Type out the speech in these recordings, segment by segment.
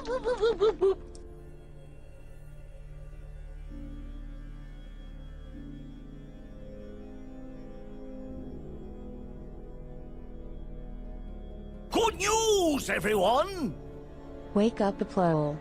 Good news, everyone! Wake up the pole.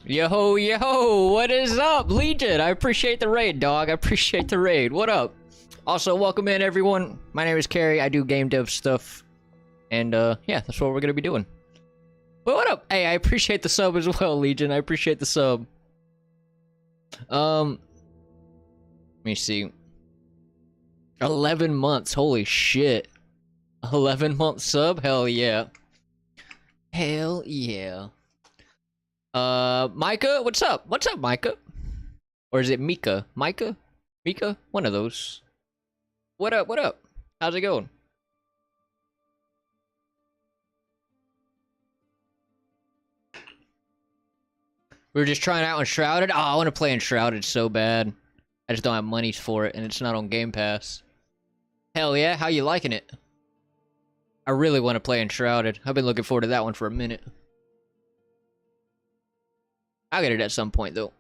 Yo, yo, what is up, Legion? I appreciate the raid, dog. I appreciate the raid. What up? Also, welcome in, everyone. My name is Carrie. I do game dev stuff. And, yeah, that's what we're gonna be doing. But what up? Hey, I appreciate the sub as well, Legion. I appreciate the sub. Let me see. 11 months. Holy shit. 11-month sub? Hell yeah. Hell yeah. Micah, what's up? What's up, Micah? Or is it Mika? Micah? Mika? One of those. What up, what up? How's it going? We were just trying out Enshrouded. Oh, I want to play Enshrouded so bad. I just don't have money for it, and it's not on Game Pass. Hell yeah, how you liking it? I really want to play Enshrouded. I've been looking forward to that one for a minute. I'll get it at some point, though.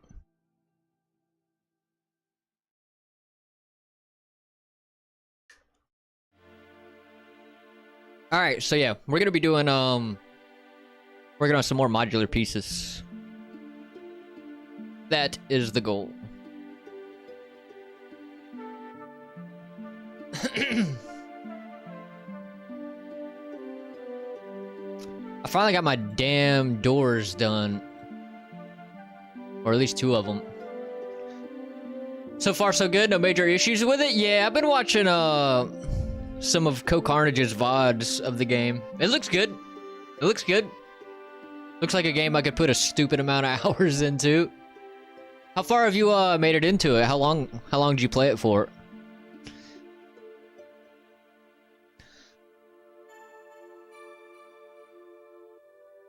Alright, so yeah, we're gonna be doing, working on some more modular pieces. That is the goal. I finally got my damn doors done. Or at least 2 of them. So far so good, no major issues with it. Yeah, I've been watching some of Co-Carnage's VODs of the game. It looks good. It looks good. Looks like a game I could put a stupid amount of hours into. How far have you made it into it? How long did you play it for?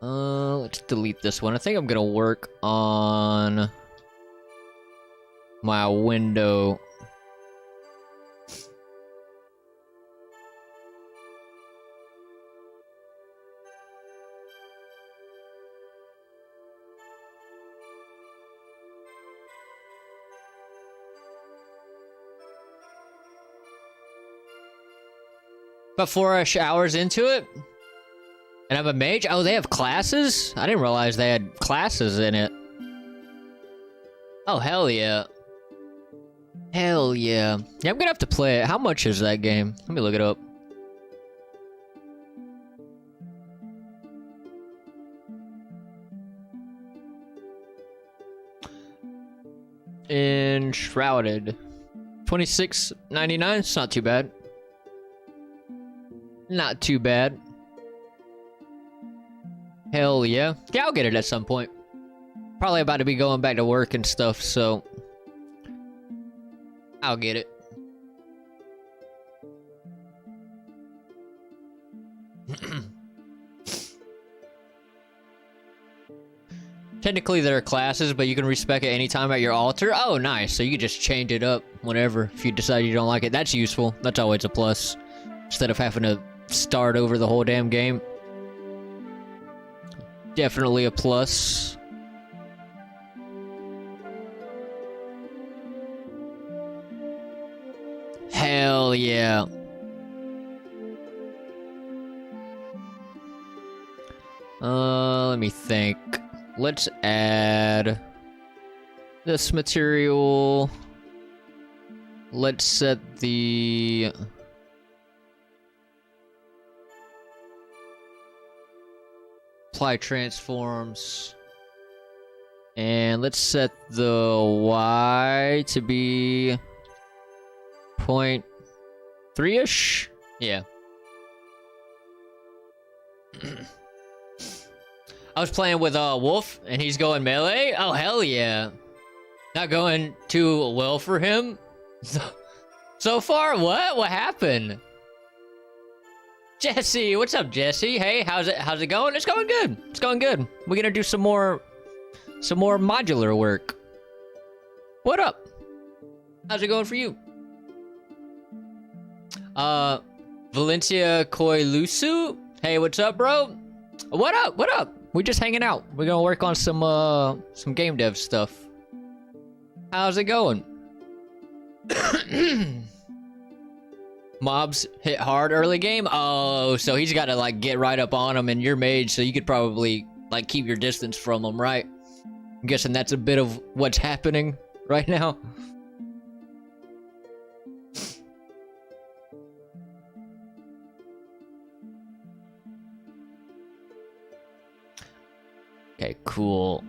Let's delete this one. I think I'm gonna work on my window. About 4-ish hours into it. And I'm a mage? Oh, they have classes? I didn't realize they had classes in it. Oh, hell yeah. Hell yeah. Yeah, I'm gonna have to play it. How much is that game? Let me look it up. Enshrouded. $26.99? It's not too bad. Not too bad. Hell yeah. Yeah, I'll get it at some point. Probably about to be going back to work and stuff, so... I'll get it. Technically there are classes, but you can respec it anytime at your altar. Oh, nice. So you can just change it up whenever if you decide you don't like it. That's useful. That's always a plus. Instead of having to start over the whole damn game. Definitely a plus. Hell yeah. Let me think. Let's add this material. Let's set the... apply transforms. And let's set the Y to be 0.3-ish? Yeah. I was playing with Wolf, and he's going melee? Oh, hell yeah. Not going too well for him? So far, what? What happened? Jesse, what's up, Jesse? Hey, how's it going? It's going good. It's going good. We're gonna do some more modular work. What up? How's it going for you? Valencia Koilusu? Hey, what's up, bro? What up? What up? We're just hanging out. We're gonna work on some game dev stuff. How's it going? Mobs hit hard early game? Oh, so he's gotta like get right up on him, and you're mage, so you could probably like keep your distance from him, right? I'm guessing that's a bit of what's happening right now. Okay, cool.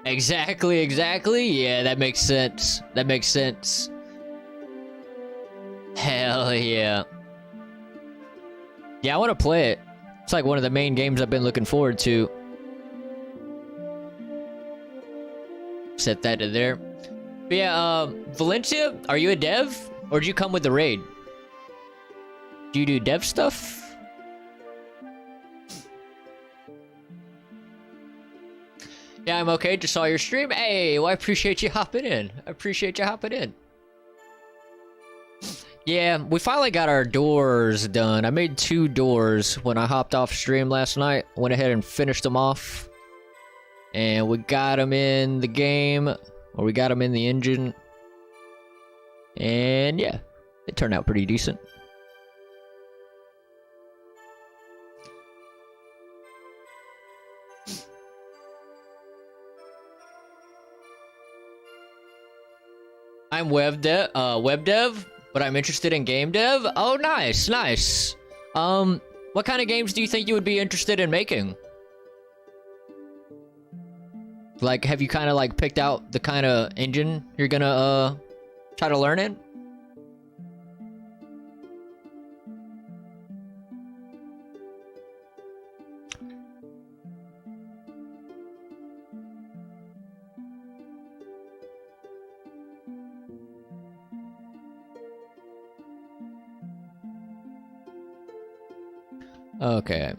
Exactly. Yeah, that makes sense. That makes sense. Hell yeah. Yeah, I want to play it. It's like one of the main games I've been looking forward to. Set that to there. But yeah, Valencia, are you a dev? Or did you come with the raid? Do you do dev stuff? Yeah, I'm okay. Just saw your stream. Hey, well, I appreciate you hopping in. I appreciate you hopping in. Yeah, we finally got our doors done. I made 2 doors when I hopped off stream last night. Went ahead and finished them off. And we got them in the game. Or we got them in the engine. And yeah, it turned out pretty decent. I'm web dev, but I'm interested in game dev. Oh, nice, nice. What kind of games do you think you would be interested in making? Like, have you kind of like picked out the kind of engine you're gonna try to learn in? Okay.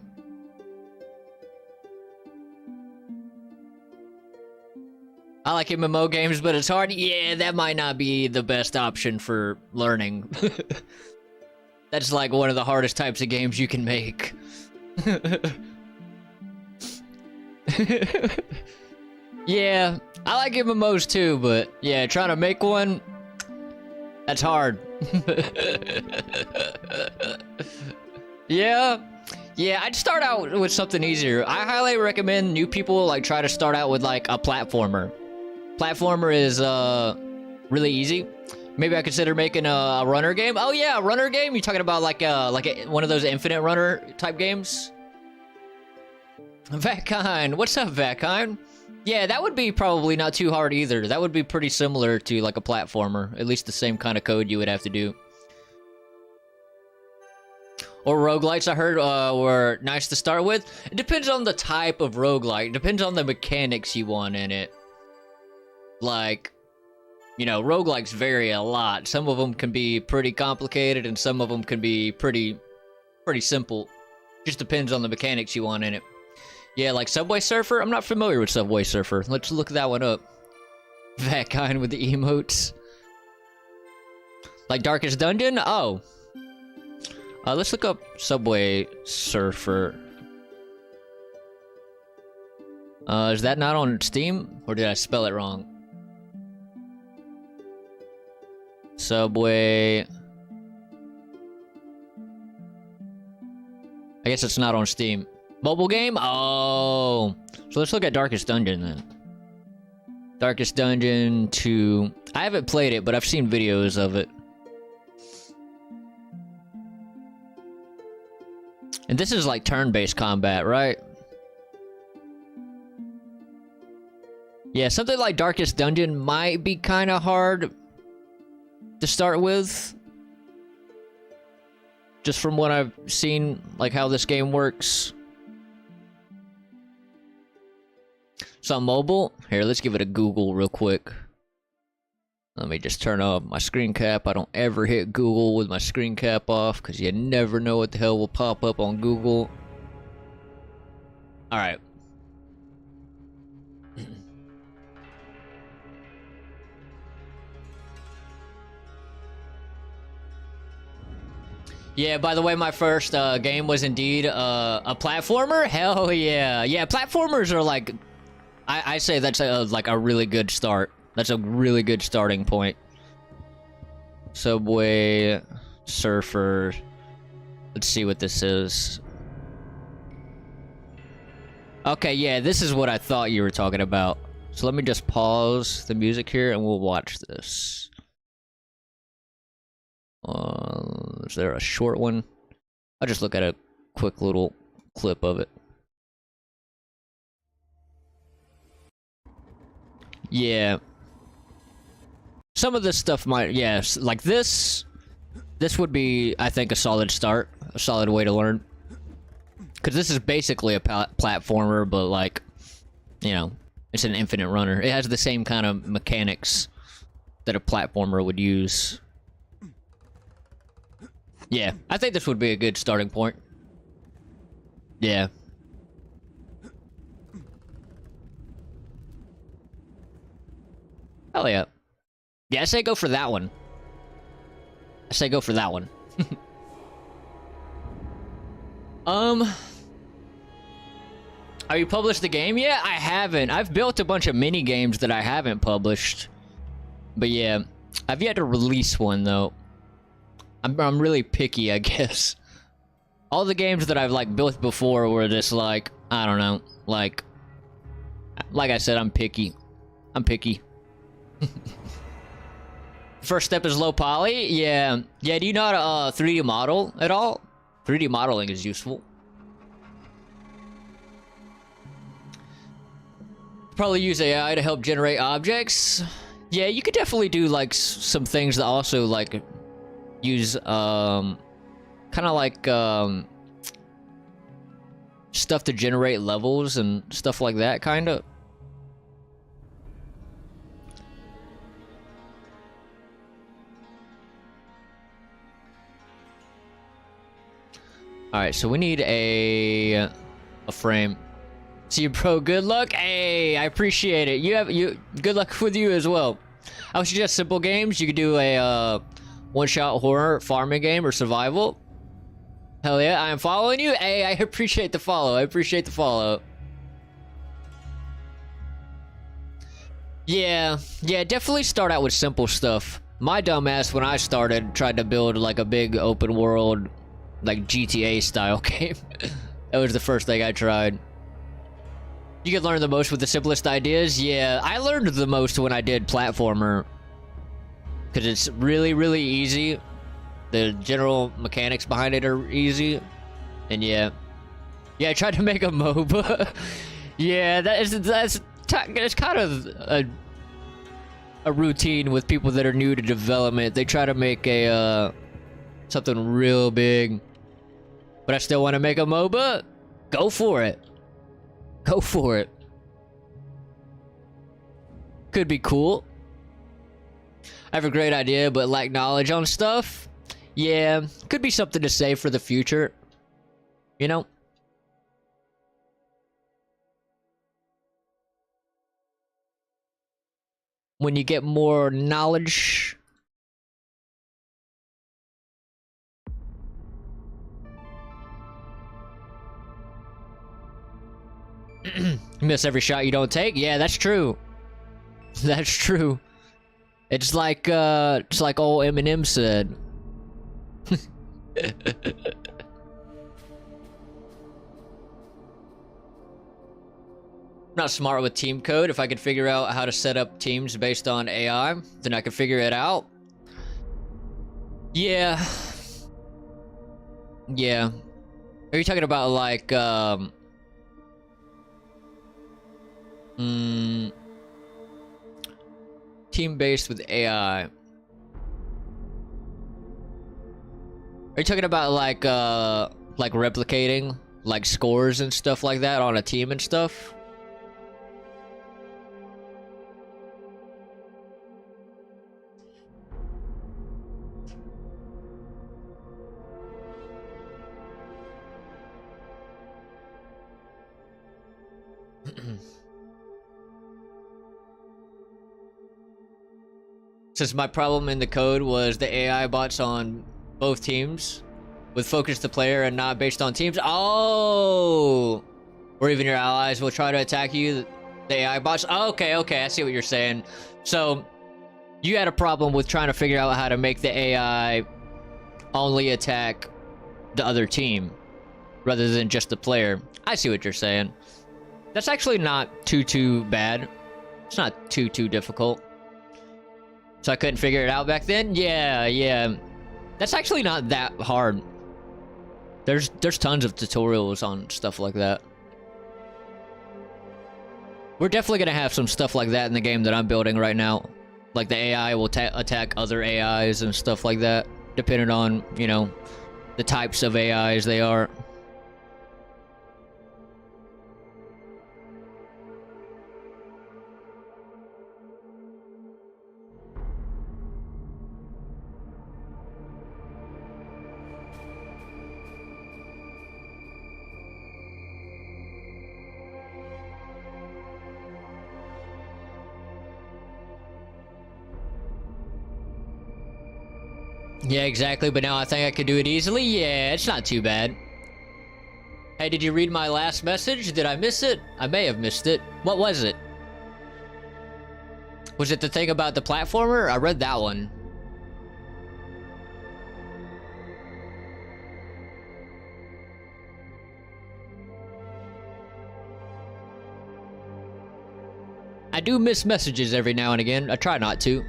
I like MMO games, but it's hard. Yeah, that might not be the best option for learning. That's like one of the hardest types of games you can make. Yeah, I like MMOs too, but yeah, trying to make one, that's hard. Yeah. Yeah, I'd start out with something easier. I highly recommend new people like try to start out with like a platformer. Platformer is really easy. Maybe I consider making a runner game. Oh yeah, a runner game. You talking about like one of those infinite runner type games? Vakine, what's up, Vakine? Yeah, that would be probably not too hard either. That would be pretty similar to like a platformer. At least the same kind of code you would have to do. Or roguelites, I heard, were nice to start with. It depends on the type of roguelite. It depends on the mechanics you want in it. Like, you know, roguelikes vary a lot. Some of them can be pretty complicated, and some of them can be pretty simple. Just depends on the mechanics you want in it. Yeah, like Subway Surfer? I'm not familiar with Subway Surfer. Let's look that one up. That kind with the emotes. Like Darkest Dungeon? Oh. Let's look up Subway Surfer. Is that not on Steam? Or did I spell it wrong? Subway... I guess it's not on Steam. Mobile game? Oh. So let's look at Darkest Dungeon then. Darkest Dungeon 2. I haven't played it, but I've seen videos of it. And this is like turn-based combat, right? Yeah, something like Darkest Dungeon might be kind of hard to start with. Just from what I've seen, like how this game works. So mobile? Here, let's give it a Google real quick. Let me just turn off my screen cap. I don't ever hit Google with my screen cap off, because you never know what the hell will pop up on Google. Alright. Yeah, by the way, my first game was indeed a platformer. Hell yeah. Yeah, platformers are like... I say that's like a really good start. That's a really good starting point. Subway Surfer. Let's see what this is. Okay, yeah, this is what I thought you were talking about. So let me just pause the music here and we'll watch this. Is there a short one? I'll just look at a quick little clip of it. Yeah. Some of this stuff might, yes, like this would be, I think, a solid start, a solid way to learn. Because this is basically a platformer, but like, you know, it's an infinite runner. It has the same kind of mechanics that a platformer would use. Yeah, I think this would be a good starting point. Yeah. Hell yeah. Yeah, I say go for that one. I say go for that one. Are you published the game yet? I haven't. I've built a bunch of mini games that I haven't published. But yeah, I've yet to release one though. I'm really picky, I guess. All the games that I've like built before were just like, I don't know, like I said, I'm picky. I'm picky. First step is low poly. Yeah. Yeah, do you know how to 3D model at all? 3D modeling is useful. Probably use AI to help generate objects. Yeah, you could definitely do like some things that also like use kind of like stuff to generate levels and stuff like that, kind of. All right, so we need a frame. See, bro, good luck. Hey, I appreciate it. Good luck with you as well. I would suggest simple games. You could do a one-shot horror farming game or survival. Hell yeah, I am following you. Hey, I appreciate the follow. I appreciate the follow. Yeah, definitely start out with simple stuff. My dumbass, when I started, tried to build like a big open world, like GTA style game. That was the first thing I tried. You can learn the most with the simplest ideas. Yeah, I learned the most when I did platformer, because it's really, really easy. The general mechanics behind it are easy, and yeah, I tried to make a MOBA. Yeah, that's kind of a routine with people that are new to development. They try to make a something real big, but I still want to make a MOBA. Go for it. Go for it. Could be cool. I have a great idea, but lack knowledge on stuff. Yeah, could be something to say for the future. You know? When you get more knowledge. Miss every shot you don't take. Yeah, that's true. That's true. It's like old Eminem said. Not smart with team code. If I could figure out how to set up teams based on AI, then I could figure it out. Yeah. Yeah. Are you talking about like team-based with AI? Are you talking about like replicating like scores and stuff like that on a team and stuff? Since my problem in the code was the AI bots on both teams with focus the player and not based on teams. Oh, or even your allies will try to attack you, the AI bots. Oh, okay, I see what you're saying. So you had a problem with trying to figure out how to make the AI only attack the other team rather than just the player. I see what you're saying. That's actually not too bad. It's not too difficult. So I couldn't figure it out back then? Yeah. That's actually not that hard. There's tons of tutorials on stuff like that. We're definitely gonna have some stuff like that in the game that I'm building right now. Like the AI will attack other AIs and stuff like that, depending on, you know, the types of AIs they are. Yeah, exactly, but now I think I could do it easily. Yeah, it's not too bad. Hey, did you read my last message? Did I miss it? I may have missed it. What was it? Was it the thing about the platformer? I read that one. I do miss messages every now and again. I try not to.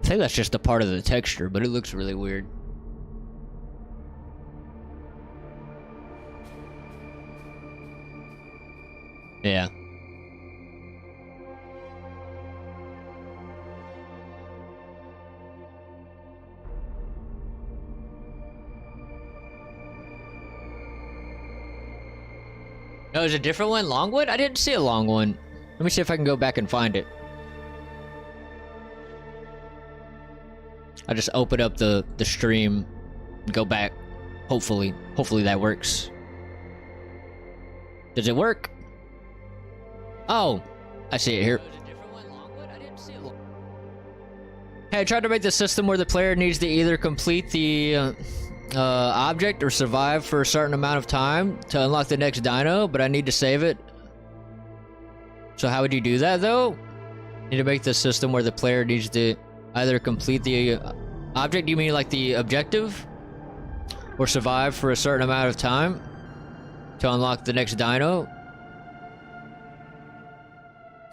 think that's just a part of the texture, but it looks really weird. Yeah. Oh, is it a different one? Long one? I didn't see a long one. Let me see if I can go back and find it. I just open up the stream and go back. Hopefully that works. Does it work? Oh, I see it here. Hey, I tried to make the system where the player needs to either complete the object or survive for a certain amount of time to unlock the next dino, but I need to save it. So how would you do that though? You need to make the system where the player needs to either complete the object, you mean like the objective? Or survive for a certain amount of time to unlock the next dino?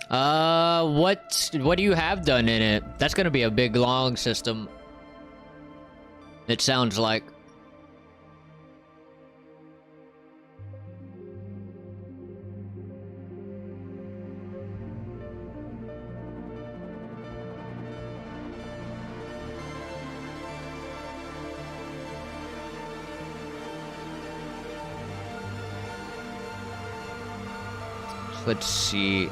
What do you have done in it? That's gonna be a big long system. It sounds like. Let's see.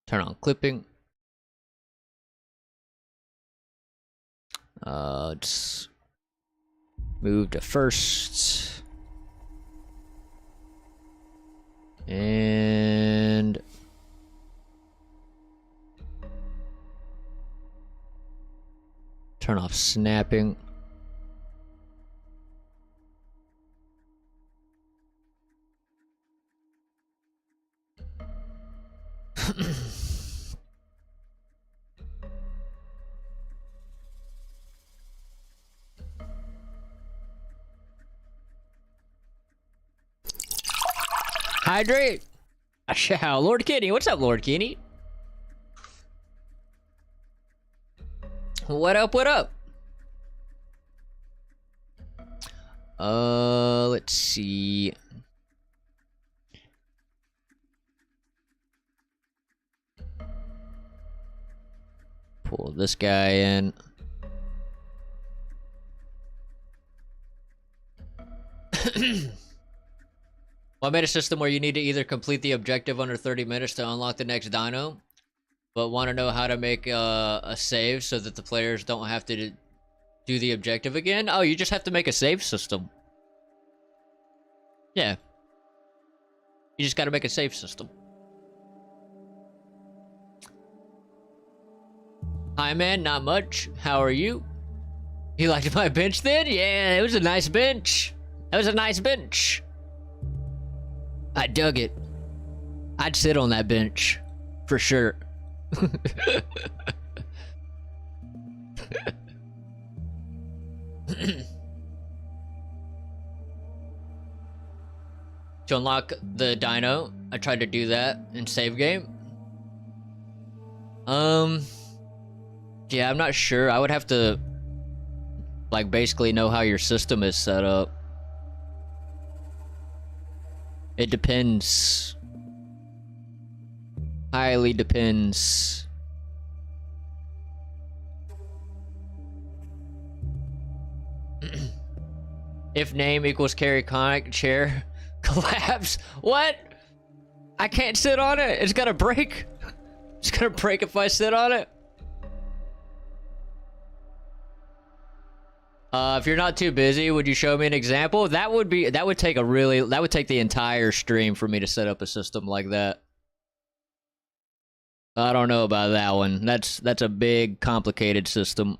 Turn on clipping. Let's move to first. And turn off snapping. Hydrate. I shall. Lord Kenny, what's up, Lord Kenny? What up? What up? Let's see. Pull this guy in. Well, I made a system where you need to either complete the objective under 30 minutes to unlock the next dino, but want to know how to make a save so that the players don't have to do the objective again. Oh, you just have to make a save system. Yeah. You just gotta make a save system. Hi, man. Not much. How are you? You liked my bench then? Yeah, it was a nice bench. That was a nice bench. I dug it. I'd sit on that bench. For sure. To unlock the dino, I tried to do that in save game. Yeah, I'm not sure. I would have to, like, basically know how your system is set up. It depends. Highly depends. If name equals carry conic chair collapse. What? I can't sit on it. It's gonna break. It's gonna break if I sit on it. If you're not too busy, would you show me an example? That would take the entire stream for me to set up a system like that. I don't know about that one. That's a big, complicated system.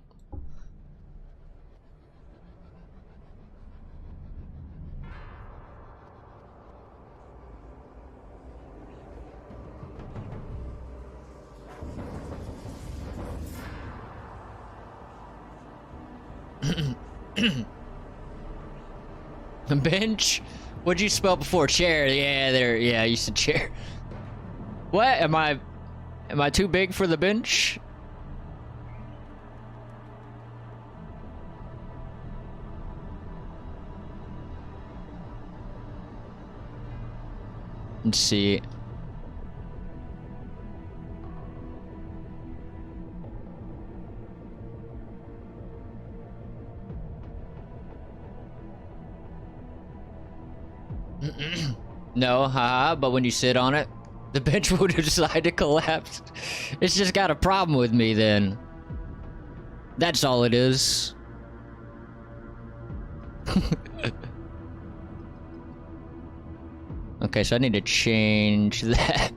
Bench? What'd you spell before? Chair. Yeah, there. Yeah, you said chair. What? Am I too big for the bench? Let's see. No, haha, but when you sit on it, the bench will decide to collapse. It's just got a problem with me then. That's all it is. Okay, so I need to change that.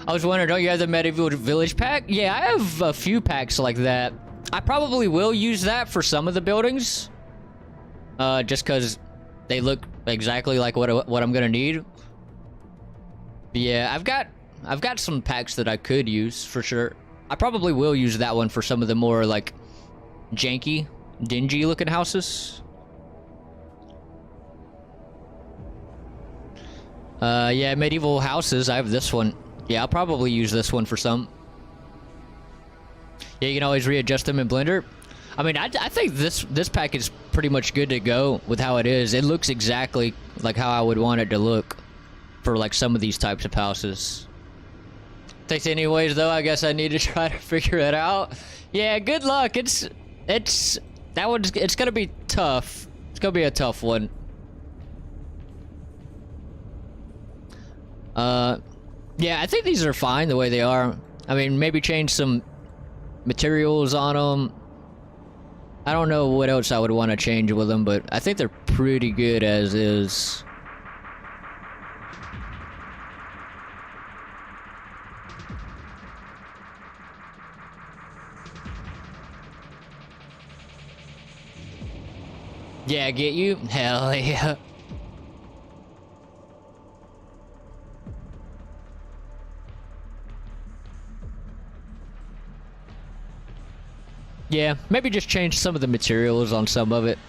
I was wondering, don't you have the Medieval Village pack? Yeah, I have a few packs like that. I probably will use that for some of the buildings. Just because they look exactly like what I'm gonna need. But yeah, I've got some packs that I could use for sure. I probably will use that one for some of the more like janky, dingy looking houses. Yeah, medieval houses. I have this one. Yeah, I'll probably use this one for some. Yeah, you can always readjust them in Blender. I mean, I think this pack is pretty much good to go with how it is. It looks exactly like how I would want it to look for like some of these types of houses. Thanks anyways, though. I guess I need to try to figure it out. Yeah, good luck. It's gonna be tough. It's gonna be a tough one. Yeah, I think these are fine the way they are. I mean, maybe change some materials on them. I don't know what else I would want to change with them, but I think they're pretty good as is. Yeah, get you? Hell yeah. Yeah, maybe just change some of the materials on some of it.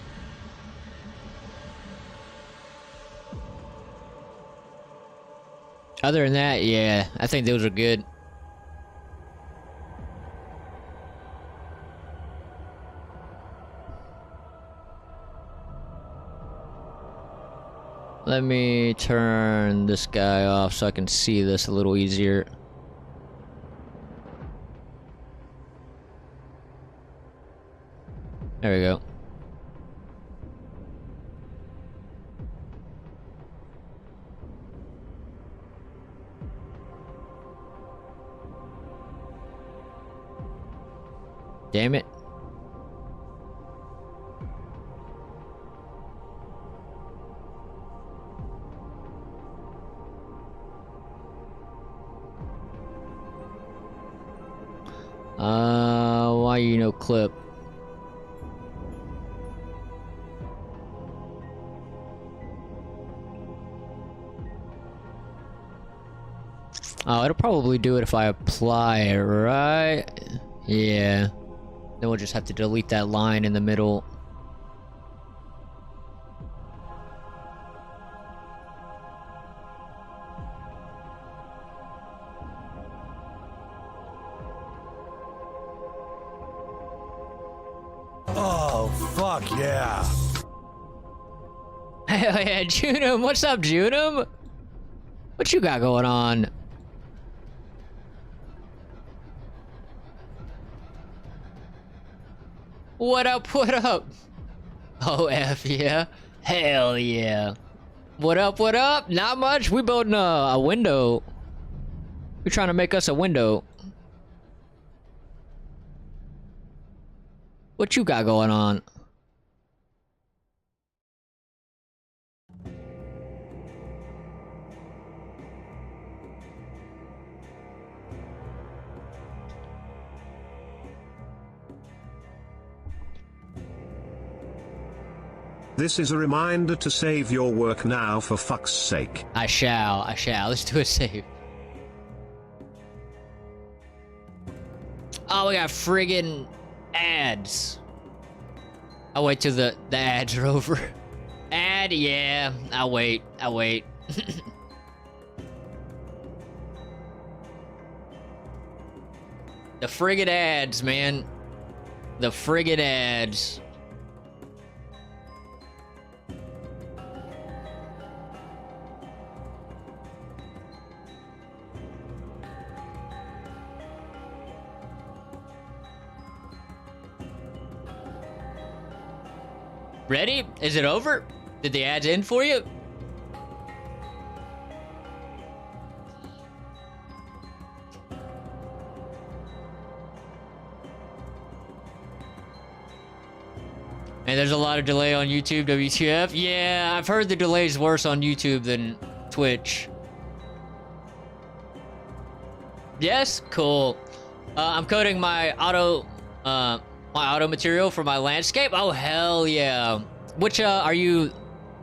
Other than that, yeah, I think those are good. Let me turn this guy off so I can see this a little easier. There we go. Damn it. Why you no clip? Oh, it'll probably do it if I apply it, right? Yeah. Then we'll just have to delete that line in the middle. Oh, fuck yeah. Hell yeah, Junum. What's up, Junum? What you got going on? What up, what up? Oh, F, yeah. Hell yeah. What up, what up? Not much. We building a window. We're trying to make us a window. What you got going on? This is a reminder to save your work now, for fuck's sake. I shall. Let's do a save. Oh, we got friggin' ads. I'll wait till the ads are over. Ad, yeah. I'll wait. The friggin' ads, man. The friggin' ads. Ready? Is it over? Did the ads end for you? And there's a lot of delay on YouTube, WTF. Yeah, I've heard the delay's worse on YouTube than Twitch. Yes? Cool. I'm coding my auto material for my landscape. Oh, hell yeah. Which, are you,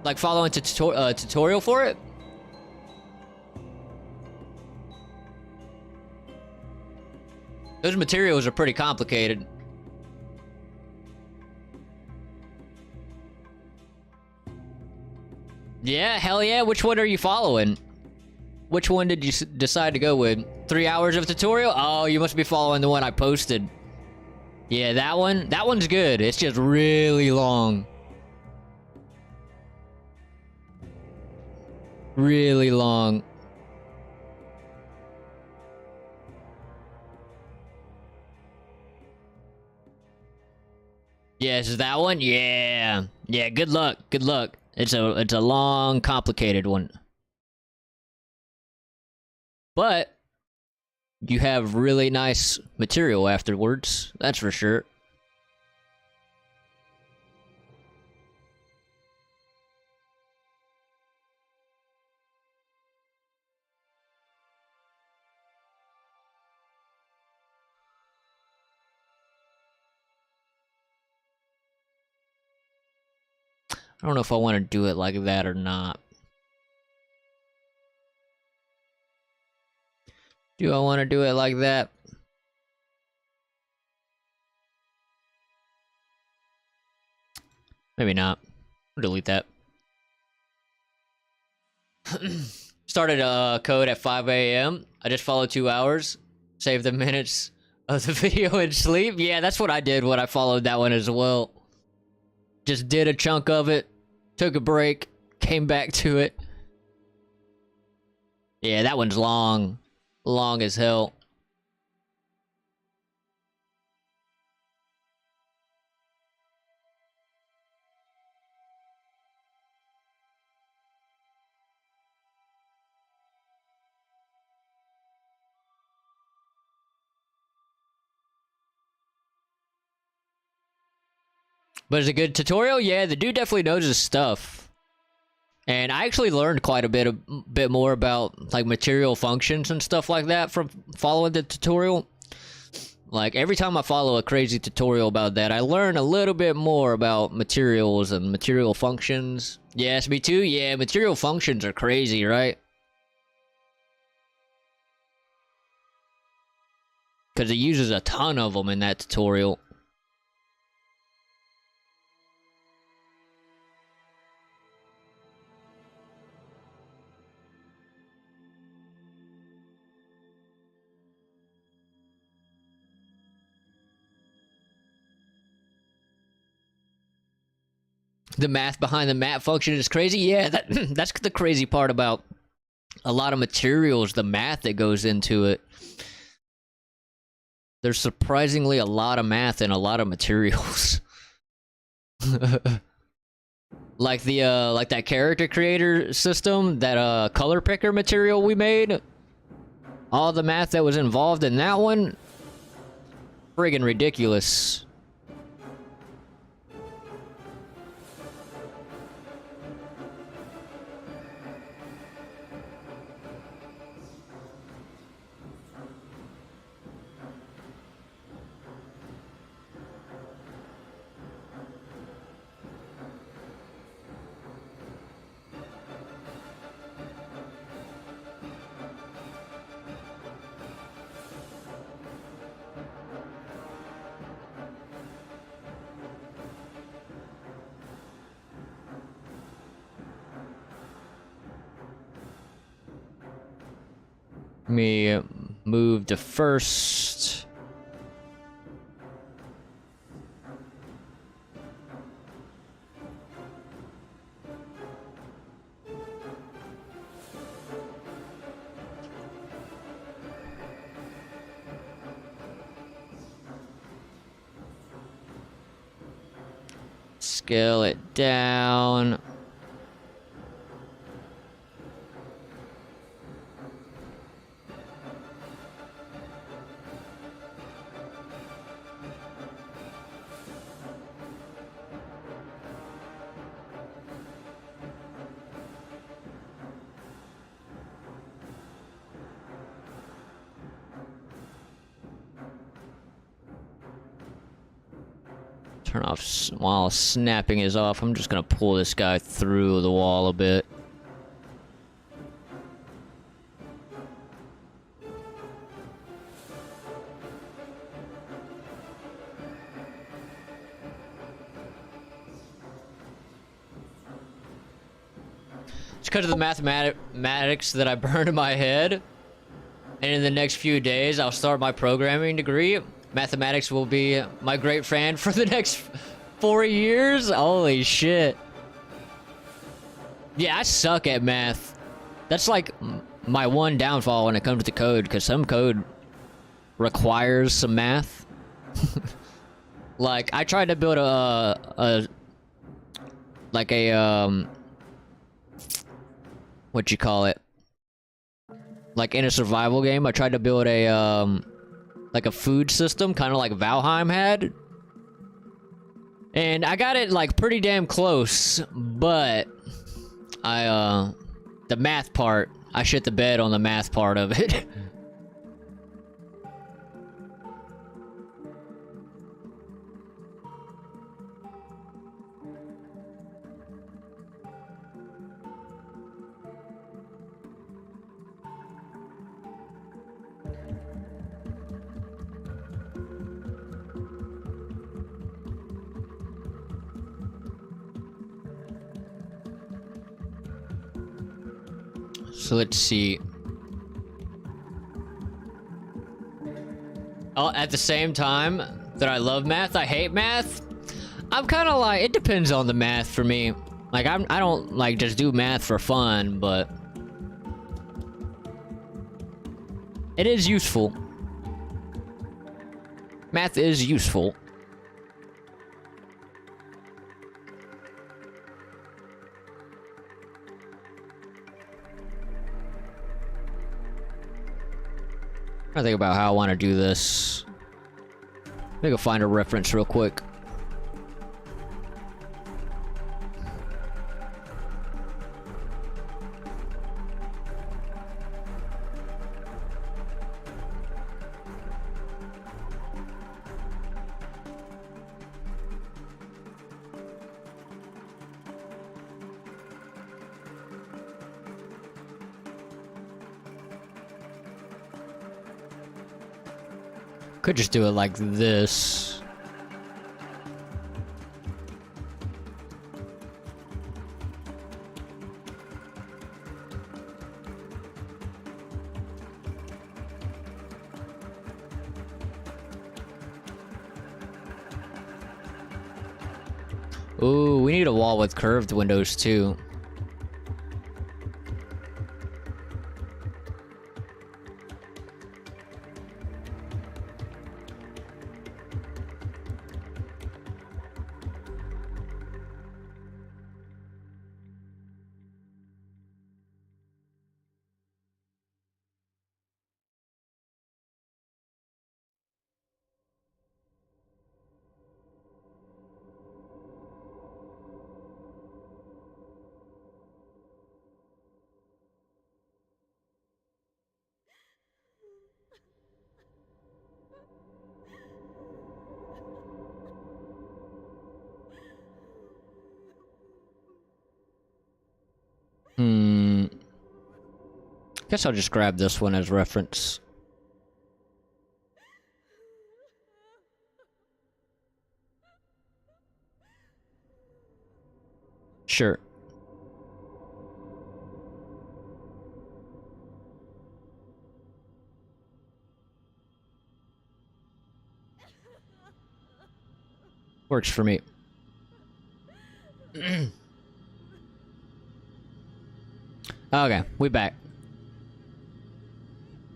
like, following tutorial for it? Those materials are pretty complicated. Yeah, hell yeah. Which one are you following? Which one did you decide to go with? 3 hours of tutorial? Oh, you must be following the one I posted. Yeah, that one? That one's good. It's just really long. Really long. Yes, is that one? Yeah. Yeah, good luck. Good luck. It's a long, complicated one. But you have really nice material afterwards, that's for sure. I don't know if I want to do it like that or not. Do I want to do it like that? Maybe not. I'll delete that. Started code at 5 a.m. I just followed 2 hours. Saved the minutes of the video and sleep. Yeah, that's what I did when I followed that one as well. Just did a chunk of it. Took a break. Came back to it. Yeah, that one's long. Long as hell. But it's a good tutorial? Yeah, the dude definitely knows his stuff. And I actually learned quite a bit more about, like, material functions and stuff like that from following the tutorial. Like, every time I follow a crazy tutorial about that, I learn a little bit more about materials and material functions. Yes, me too? Yeah, material functions are crazy, right? Because it uses a ton of them in that tutorial. The math behind the map function is crazy. Yeah, that's the crazy part about a lot of materials, the math that goes into it. There's surprisingly a lot of math in a lot of materials. Like that character creator system, that color picker material we made. All the math that was involved in that one, friggin' ridiculous. Me move to first. Scale it down. Turn off while snapping is off. I'm just gonna pull this guy through the wall a bit. It's because of the mathematics that I burned in my head. And in the next few days, I'll start my programming degree. Mathematics will be my great friend for the next 4 years. Holy shit. Yeah, I suck at math. That's like my one downfall when it comes to code, because some code requires some math. Like, I tried to build what you call it? Like in a survival game, I tried to build a like a food system, kind of like Valheim had. And I got it like pretty damn close, but the math part, I shit the bed on the math part of it. So let's see. Oh, at the same time that I love math, I hate math. I'm kind of like, it depends on the math for me. Like, I don't like just do math for fun, but it is useful. Math is useful. I think about how I want to do this. Let me go find a reference real quick. Could just do it like this. Ooh, we need a wall with curved windows too. Guess I'll just grab this one as reference. Sure. Works for me. Okay, we back.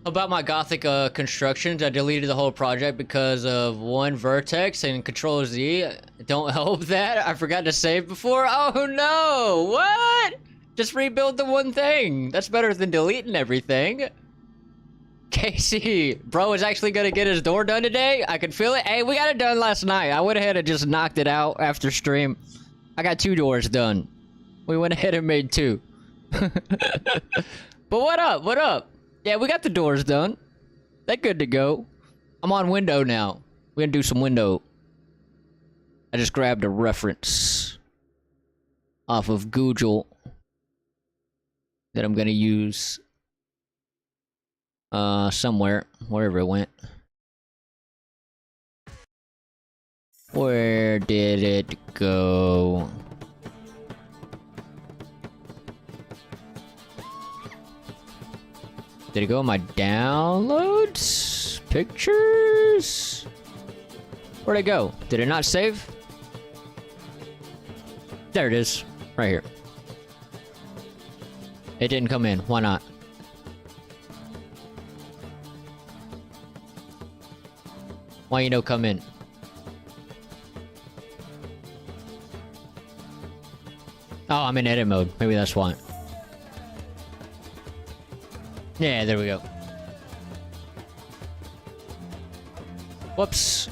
About my gothic constructions, I deleted the whole project because of one vertex and Control Z. Don't help that. I forgot to save before. Oh no! What? Just rebuild the one thing. That's better than deleting everything. Casey, bro is actually gonna get his door done today. I can feel it. Hey, we got it done last night. I went ahead and just knocked it out after stream. I got 2 doors done. We went ahead and made 2. But what up? What up? Yeah, we got the doors done. They're good to go. I'm on window now. We're gonna do some window. I just grabbed a reference off of Google that I'm gonna use somewhere, wherever it went. Where did it go? Did it go in my downloads? Pictures? Where'd it go? Did it not save? There it is. Right here. It didn't come in. Why not? Why you no come in? Oh, I'm in edit mode. Maybe that's why. Yeah, there we go. Whoops.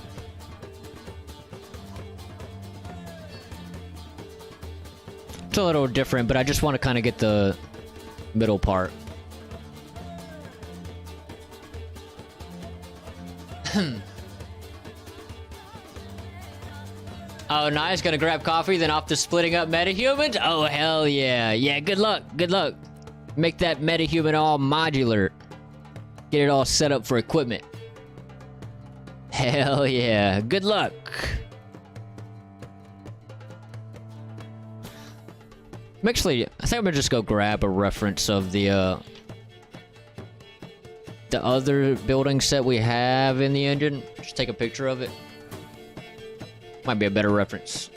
It's a little different, but I just want to kind of get the middle part. Oh, nice. Gonna grab coffee, then off to splitting up metahumans? Oh, hell yeah. Yeah, good luck. Good luck. Make that metahuman all modular. Get it all set up for equipment. Hell yeah. Good luck. Actually, I think I'm gonna just go grab a reference of the other building set we have in the engine. Just take a picture of it. Might be a better reference.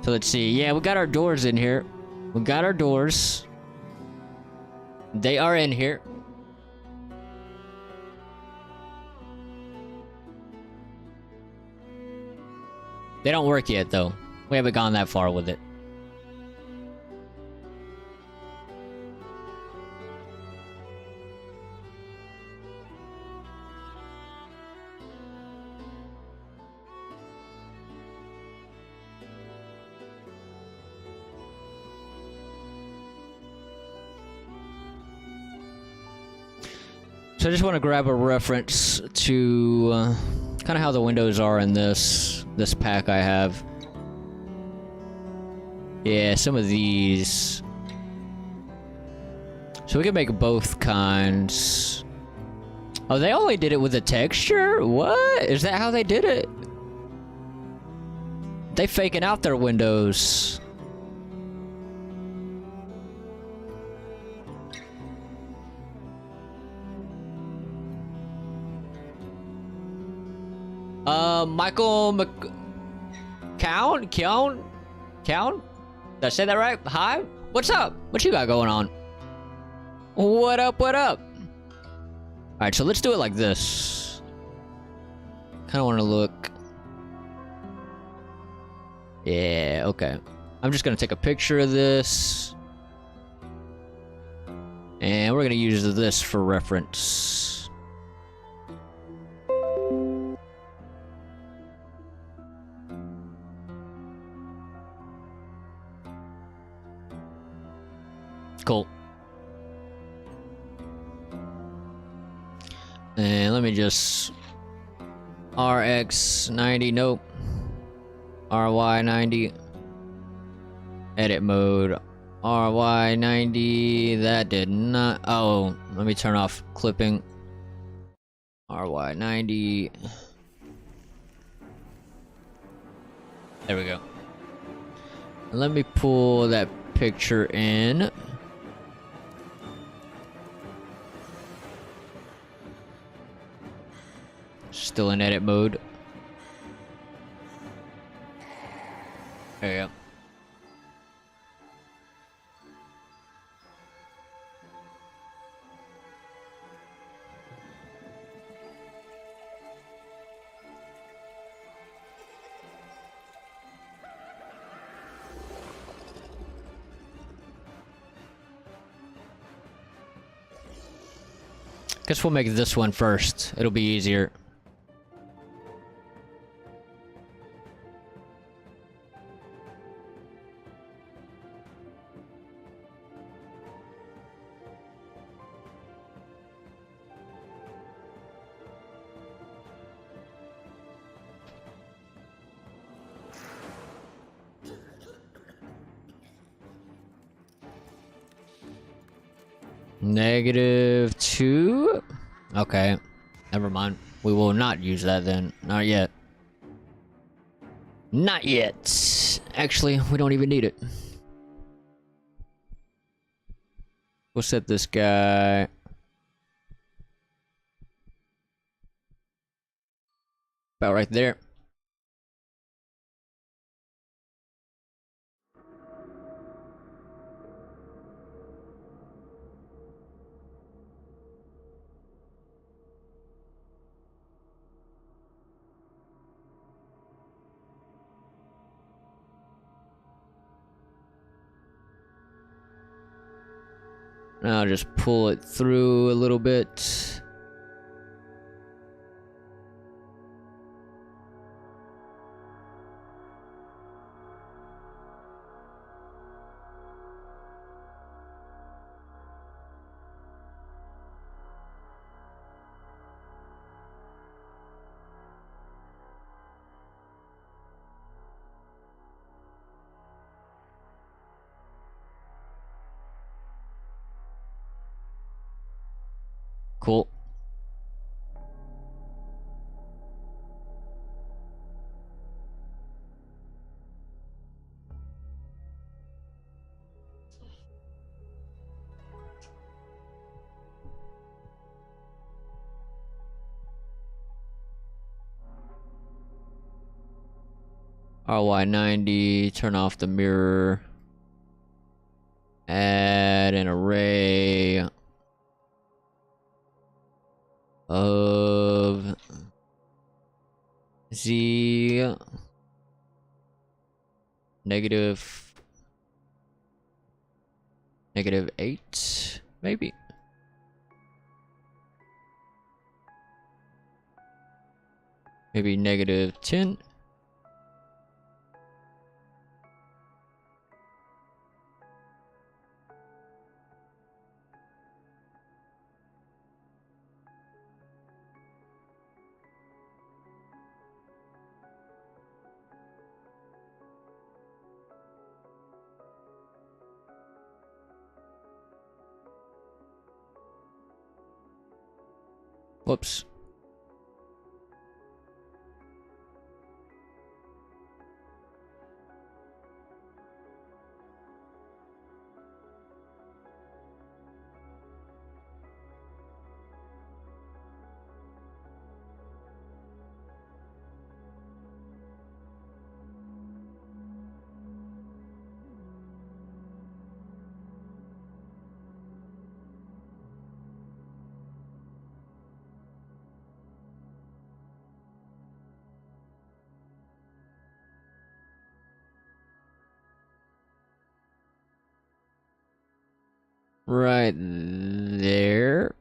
So let's see. Yeah, we got our doors in here. We got our doors. They are in here. They don't work yet, though. We haven't gone that far with it. So I just want to grab a reference to kind of how the windows are in this pack I have. Yeah, some of these. So we can make both kinds. Oh, they only did it with a texture? What? Is that how they did it? They faking out their windows. Count? Did I say that right? Hi? What's up? What you got going on? What up, what up? Alright, so let's do it like this. Kinda wanna look... Yeah, okay. I'm just gonna take a picture of this. And we're gonna use this for reference. Cool. And let me just... RX90, nope. RY90. Edit mode. RY90, that did not... Oh, let me turn off clipping. RY90. There we go. Let me pull that picture in. Still in edit mode. There you go. Guess we'll make this one first. It'll be easier. -2? Okay. Never mind. We will not use that then. Not yet. Not yet. Actually, we don't even need it. We'll set this guy... about right there. Now I'll just pull it through a little bit. Cool. RY90, turn off the mirror. Add an array of Z -8, maybe. Maybe -10. Whoops. right there.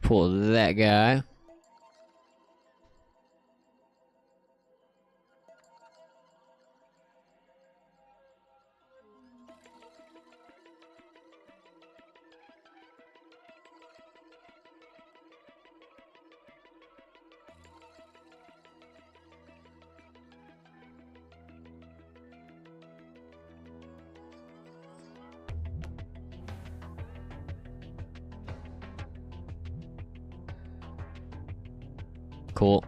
Pull that guy. Cool.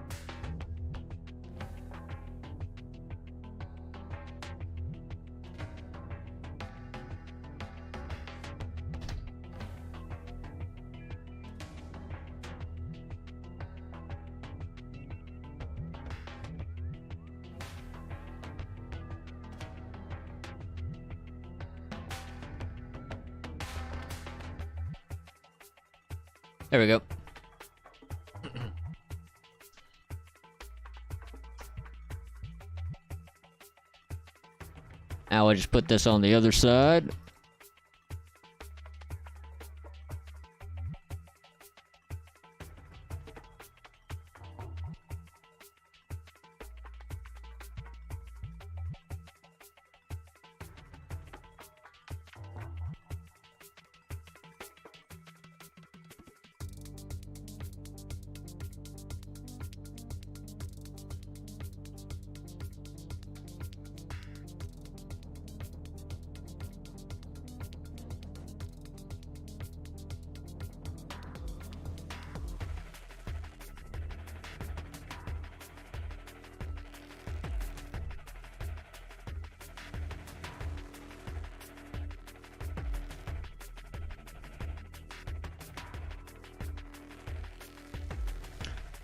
There we go. Now I'll just put this on the other side.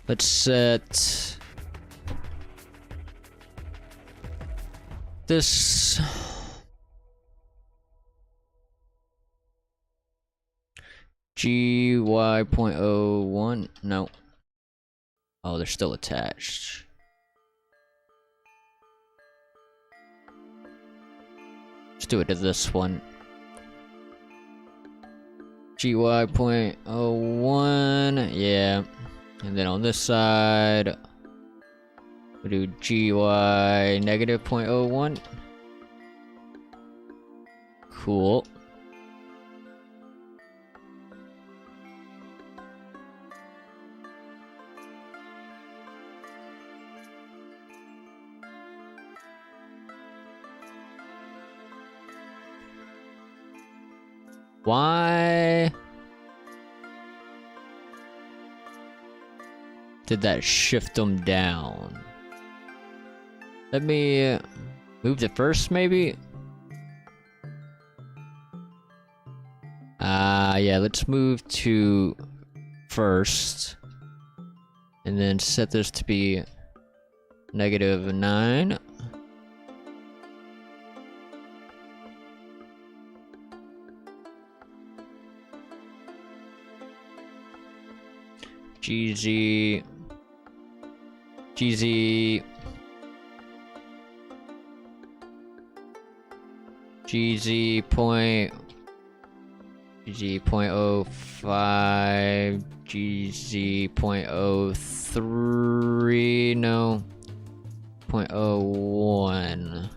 Let's set this GY.01. No. Oh, they're still attached. Let's do it to this one. GY.01. Yeah. And then on this side, we'll do GY negative 0.01. Cool. Why did that shift them down? Let me move to first, maybe? Yeah, let's move to first. And then set this to be -9. GZ GZ GZ point GZ 0.05 GZ 0.03 no 0.01.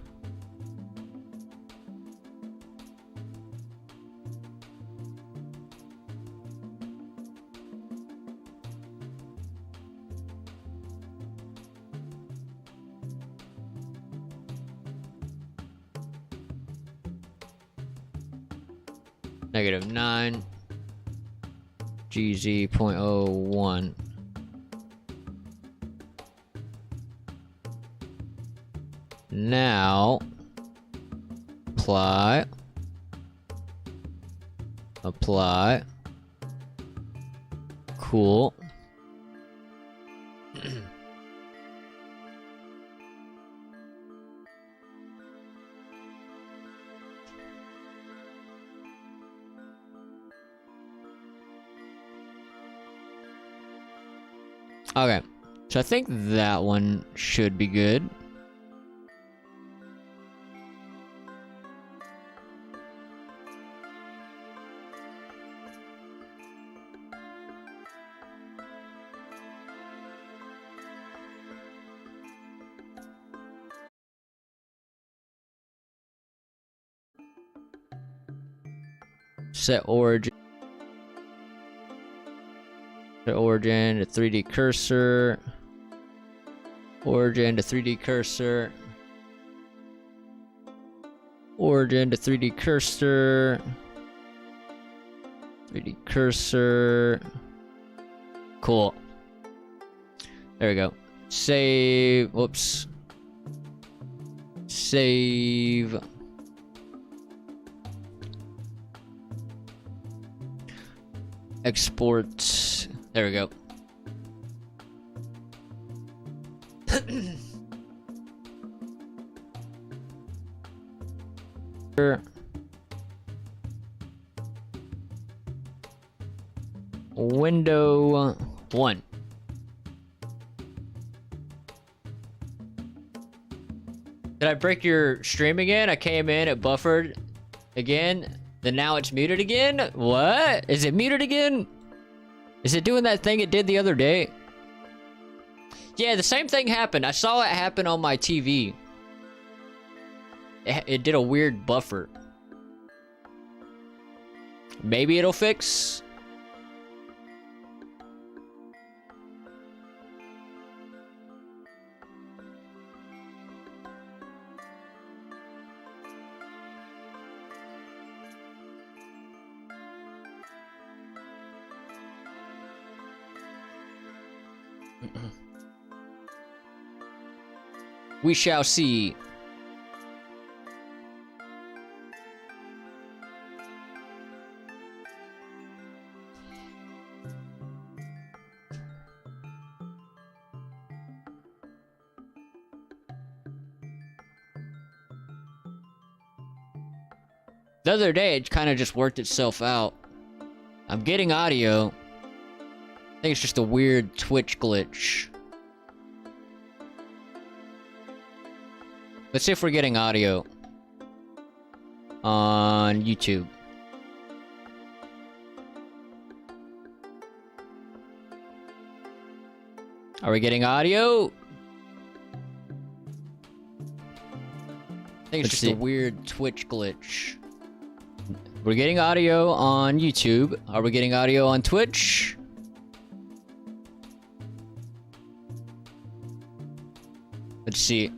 -9 GZ 0.01. Now apply. Cool. Okay, so I think that one should be good. Set origin. Set origin to 3D cursor. Origin to 3D cursor. Origin to 3D cursor. 3D cursor. Cool. There we go. Save. Whoops. Save. Export. There we go. Window 1. Did I break your stream again? I came in, it buffered again, then now it's muted again? What? Is it muted again? Is it doing that thing it did the other day? Yeah, the same thing happened. I saw it happen on my TV. It did a weird buffer. Maybe it'll fix. We shall see. The other day, it kind of just worked itself out. I'm getting audio. I think it's just a weird Twitch glitch. Let's see if we're getting audio on YouTube. Are we getting audio? I think it's just a weird Twitch glitch. We're getting audio on YouTube. Are we getting audio on Twitch? Let's see.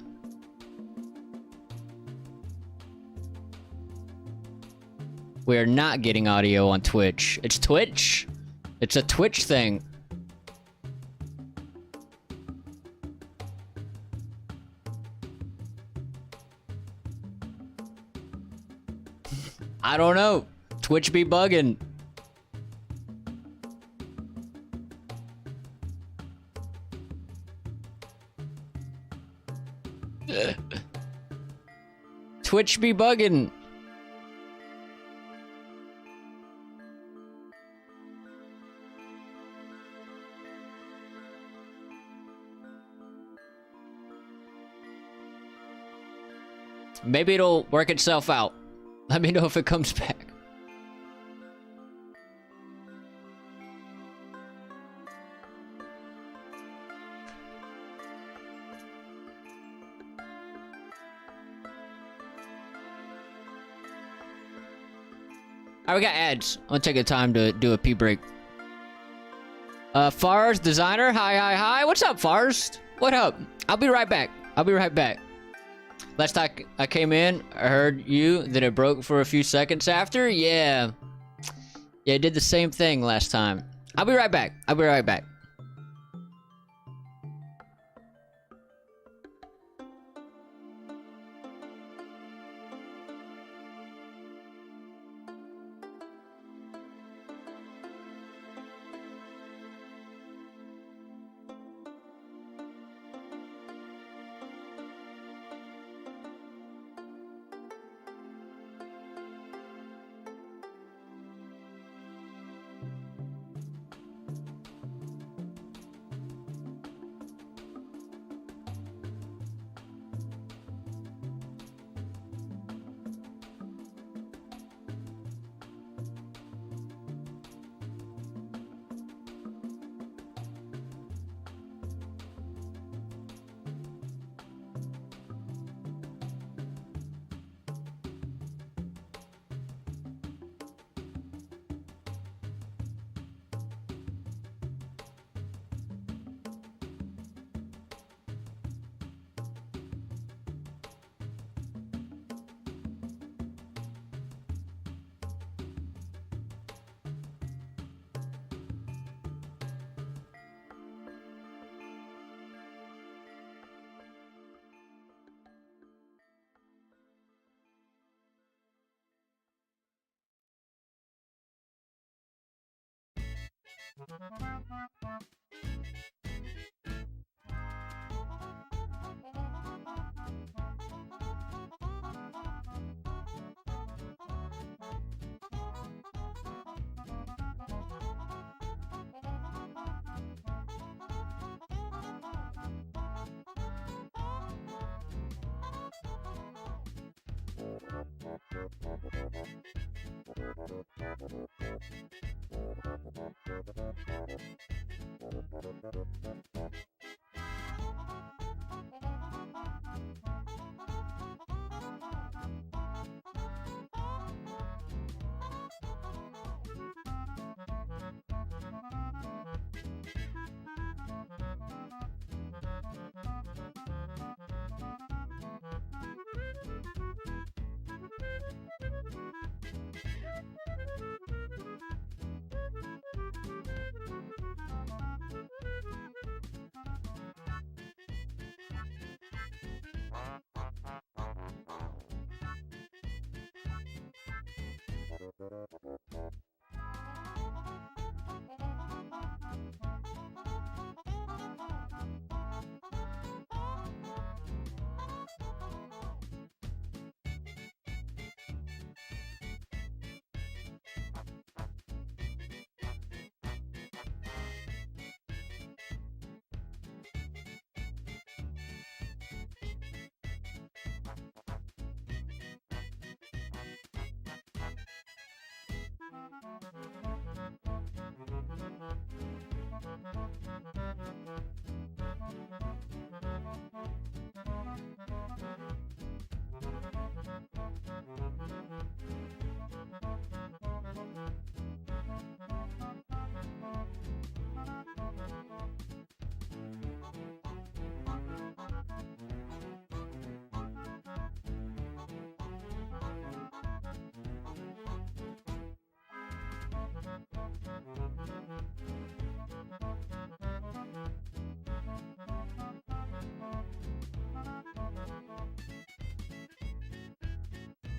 We are not getting audio on Twitch. It's Twitch? It's a Twitch thing. I don't know. Twitch be bugging. Twitch be bugging. Maybe it'll work itself out. Let me know if it comes back. Alright, we got ads. I'm gonna take the time to do a pee break. Fars Designer, hi. What's up, Fars? What up? I'll be right back. Last time I came in, I heard you, then it broke for a few seconds after. Yeah, it did the same thing last time. I'll be right back.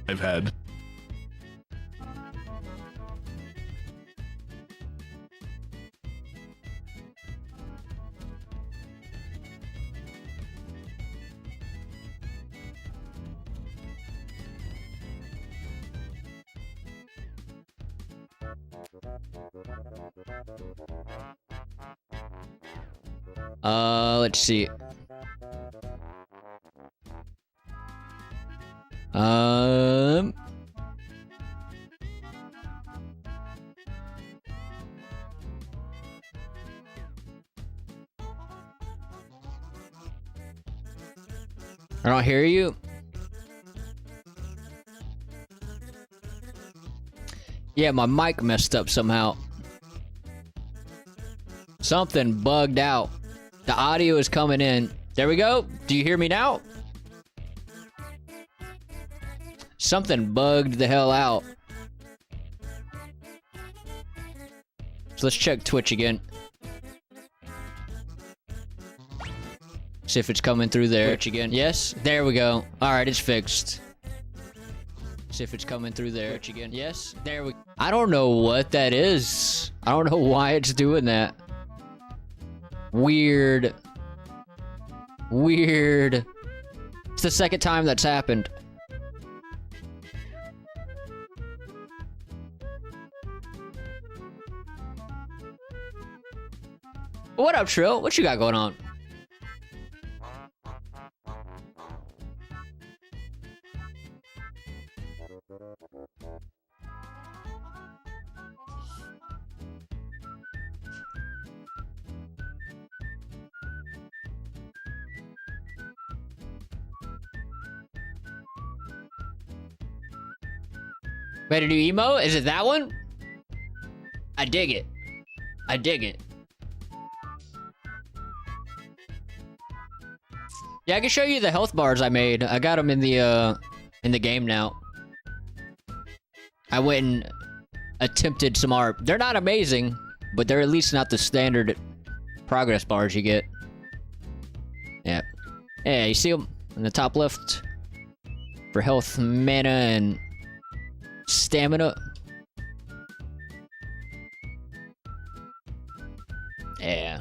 I've had. Let's see. Um. I don't hear you. Yeah, my mic messed up somehow. Something bugged out. The audio is coming in. There we go. Do you hear me now? Something bugged the hell out. So let's check Twitch again. See if it's coming through there. Twitch again. Yes? There we go. Alright, it's fixed. See if it's coming through there. Twitch again. Yes? There we go. I don't know what that is. I don't know why it's doing that. Weird. Weird. It's the second time that's happened. What up, Trill? What you got going on? Ready to do emo? Is it that one? I dig it. I dig it. Yeah, I can show you the health bars I made. I got them in the game now. I went and attempted some art. They're not amazing, but they're at least not the standard progress bars you get. Yeah. Yeah, you see them in the top left? For health, mana, and stamina. Yeah.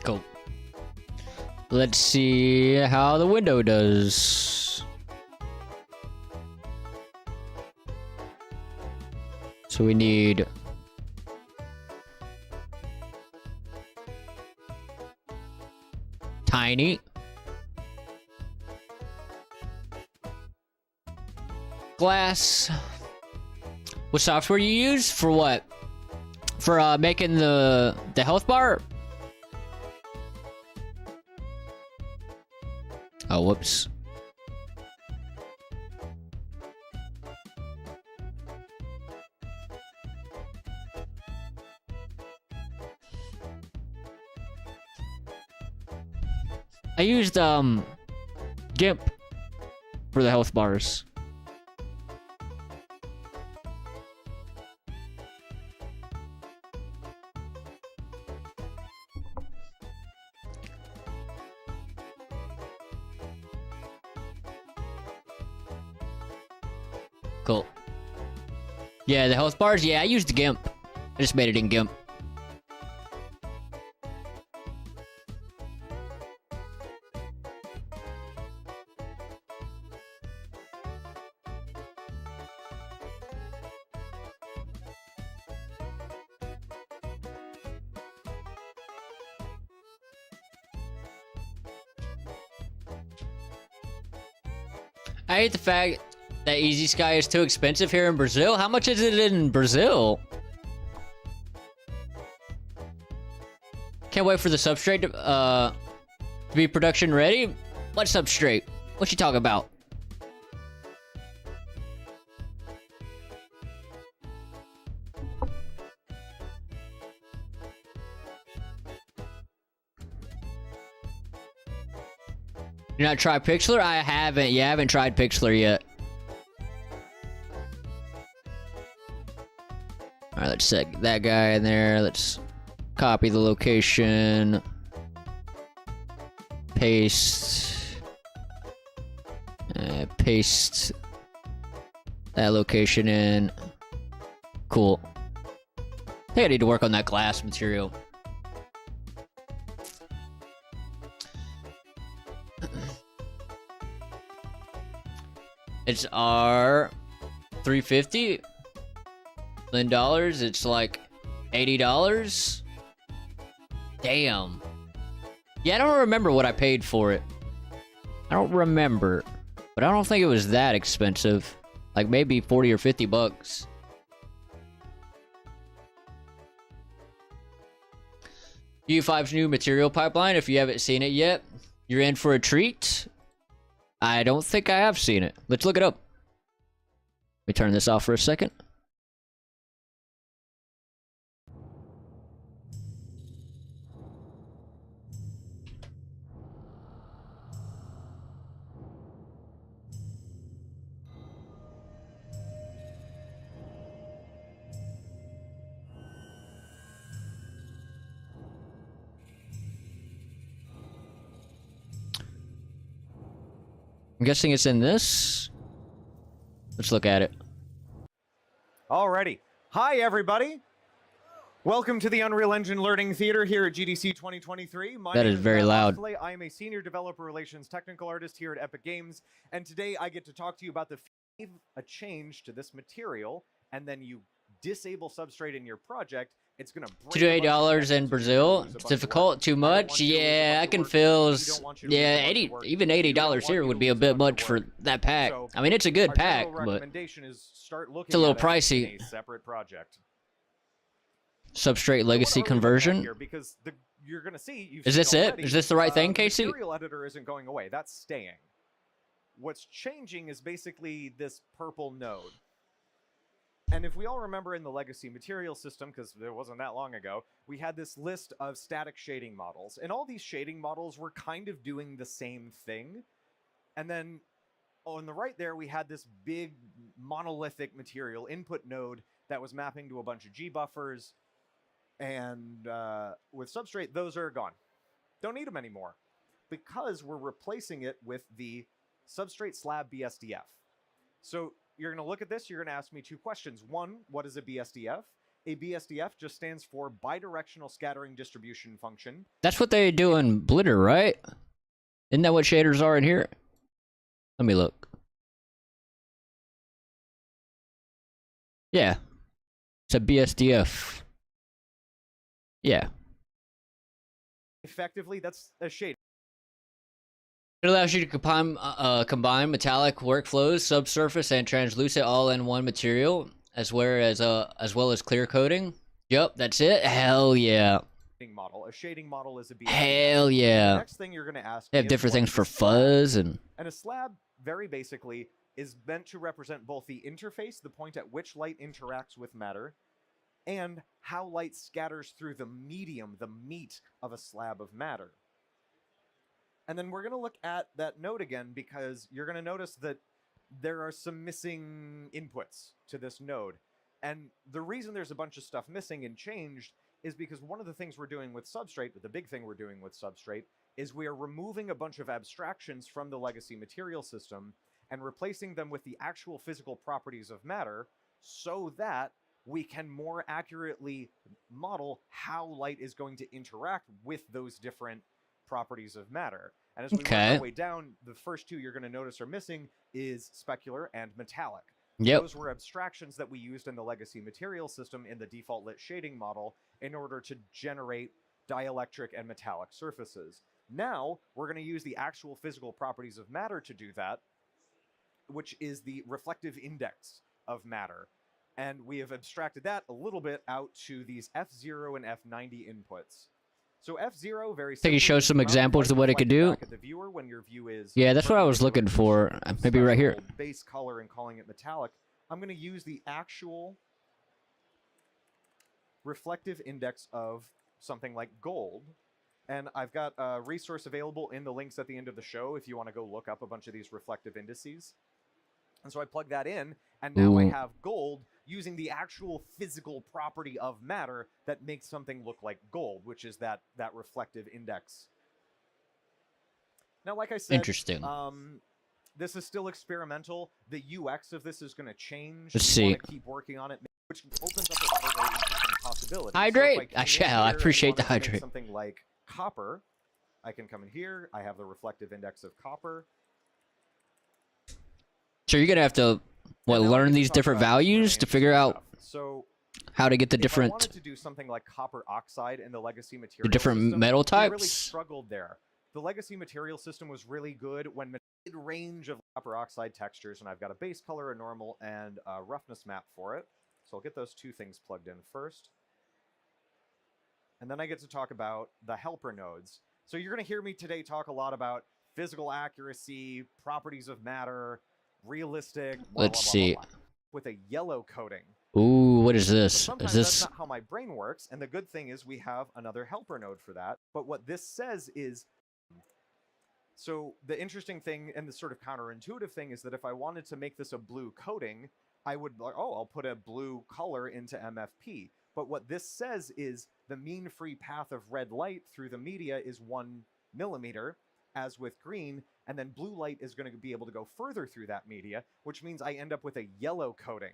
Cool. Let's see how the window does. So we need tiny, glass. What software you use for what? For making the health bar? Oh, whoops. I used GIMP for the health bars. Cool. Yeah, the health bars, yeah, I used GIMP. I just made it in GIMP. I hate the fact that Easy Sky is too expensive here in Brazil. How much is it in Brazil? Can't wait for the substrate to be production ready. What substrate? What you talking about? You not try Pixlr? I haven't. Yeah, I haven't tried Pixlr yet. Alright, let's set that guy in there. Let's copy the location. Paste. Paste that location in. Cool. I think I need to work on that glass material. It's our $350 million. It's like $80. Damn. Yeah, I don't remember what I paid for it. I don't remember, but I don't think it was that expensive. Like maybe 40 or 50 bucks. U5's new material pipeline. If you haven't seen it yet, you're in for a treat. I don't think I have seen it. Let's look it up. Let me turn this off for a second. I'm guessing it's in this. Let's look at it. Alrighty. Hi, everybody. Welcome to the Unreal Engine Learning Theater here at GDC 2023. My That name is very Matt loud. Mosley. I am a Senior Developer Relations Technical Artist here at Epic Games, and today I get to talk to you about a change to this material, and then you disable substrate in your project. It's gonna break $2 in Brazil. It's difficult. Too much. Yeah, I can feel. Yeah, even $80 here would be a bit much for that pack. I mean, it's a good pack, but it's a little pricey. Separate project. Substrate legacy conversion. Because you're gonna see. Is this it? Is this the right thing, Casey? The material editor isn't going away. That's staying. what's changing is basically this purple node. And if we all remember in the legacy material system, because it wasn't that long ago, we had this list of static shading models. And all these shading models were kind of doing the same thing. And then on the right there, we had this big monolithic material input node that was mapping to a bunch of G buffers. And with Substrate, those are gone. Don't need them anymore, because we're replacing it with the Substrate slab BSDF. So you're going to look at this, you're going to ask me two questions. One, what is a BSDF? A BSDF just stands for bidirectional scattering distribution function. That's what they do in Blitter, right? Isn't that what shaders are in here? Let me look. Yeah. It's a BSDF. Yeah. Effectively, that's a shader. It allows you to combine metallic workflows, subsurface, and translucent all in one material, as well as clear coating. Yep, that's it. Hell yeah. Model. A shading model is a BSDF. Hell yeah. The next thing you're going to ask They have different things for fuzz and a slab, very basically, is meant to represent both the interface, the point at which light interacts with matter, and how light scatters through the medium, the meat of a slab of matter. And then we're going to look at that node again, because you're going to notice that there are some missing inputs to this node. And the reason there's a bunch of stuff missing and changed is because one of the things we're doing with Substrate, the big thing we're doing with Substrate, is we are removing a bunch of abstractions from the legacy material system and replacing them with the actual physical properties of matter, so that we can more accurately model how light is going to interact with those different properties of matter. And as we work our way down, the first two you're going to notice are missing is specular and metallic. Yep. Those were abstractions that we used in the legacy material system in the default lit shading model in order to generate dielectric and metallic surfaces. Now, we're going to use the actual physical properties of matter to do that, which is the reflective index of matter. And we have abstracted that a little bit out to these F0 and F90 inputs. So F0, very simply, can you show some examples of what it could do? Back at the viewer when your view is yeah, that's what I was looking for. Maybe right here. Base color and calling it metallic. I'm going to use the actual reflective index of something like gold. And I've got a resource available in the links at the end of the show if you want to go look up a bunch of these reflective indices. And so I plug that in, and now I have gold using the actual physical property of matter that makes something look like gold, which is that reflective index. Now, like I said, interesting. This is still experimental. The UX of this is going to change. Let's see. Want to keep working on it, which opens up a lot of really interesting possibilities. Hydrate. So I shall. I appreciate the hydrate. Something like copper. I can come in here. I have the reflective index of copper. So you're gonna have to learn these different values to figure out how to get the different. If I wanted to do something like copper oxide in the legacy material the different system, metal types. we really struggled there. The legacy material system was really good when mid-range of copper oxide textures, and I've got a base color, a normal, and a roughness map for it. So I'll get those two things plugged in first. And then I get to talk about the helper nodes. So you're going to hear me today talk a lot about physical accuracy, properties of matter, realistic, Let's see. with a yellow coating. Ooh, what is this? Is this? That's not how my brain works, and the good thing is we have another helper node for that. But what this says is, so the interesting thing and the sort of counterintuitive thing is that if I wanted to make this a blue coating, I would like, oh, I'll put a blue color into MFP. But what this says is the mean free path of red light through the media is 1 millimeter, as with green, and then blue light is going to be able to go further through that media, which means I end up with a yellow coating.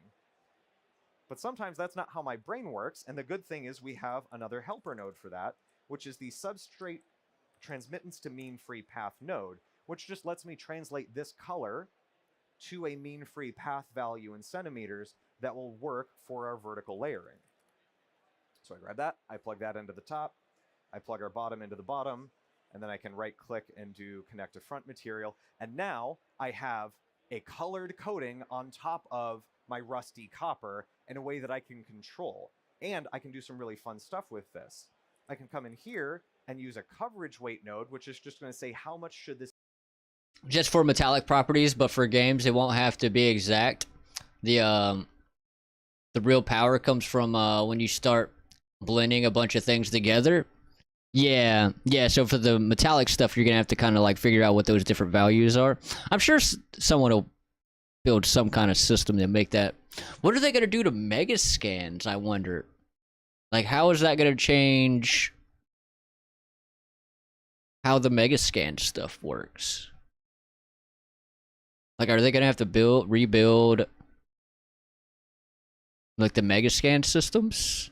But sometimes that's not how my brain works, and the good thing is we have another helper node for that, which is the substrate transmittance to mean free path node, which just lets me translate this color to a mean free path value in centimeters that will work for our vertical layering. So I grab that, I plug that into the top, I plug our bottom into the bottom, and then I can right click and do connect to front material. And now I have a colored coating on top of my rusty copper in a way that I can control. And I can do some really fun stuff with this. I can come in here and use a coverage weight node, which is just going to say how much should this just for metallic properties, but for games it won't have to be exact. The real power comes from when you start blending a bunch of things together. Yeah, yeah. So for the metallic stuff, you're gonna have to kind of like figure out what those different values are. I'm sure someone will build some kind of system to make that. What are they gonna do to mega scans? I wonder. Like, how is that gonna change how the mega scan stuff works? Like, are they gonna have to rebuild, like the mega scan systems,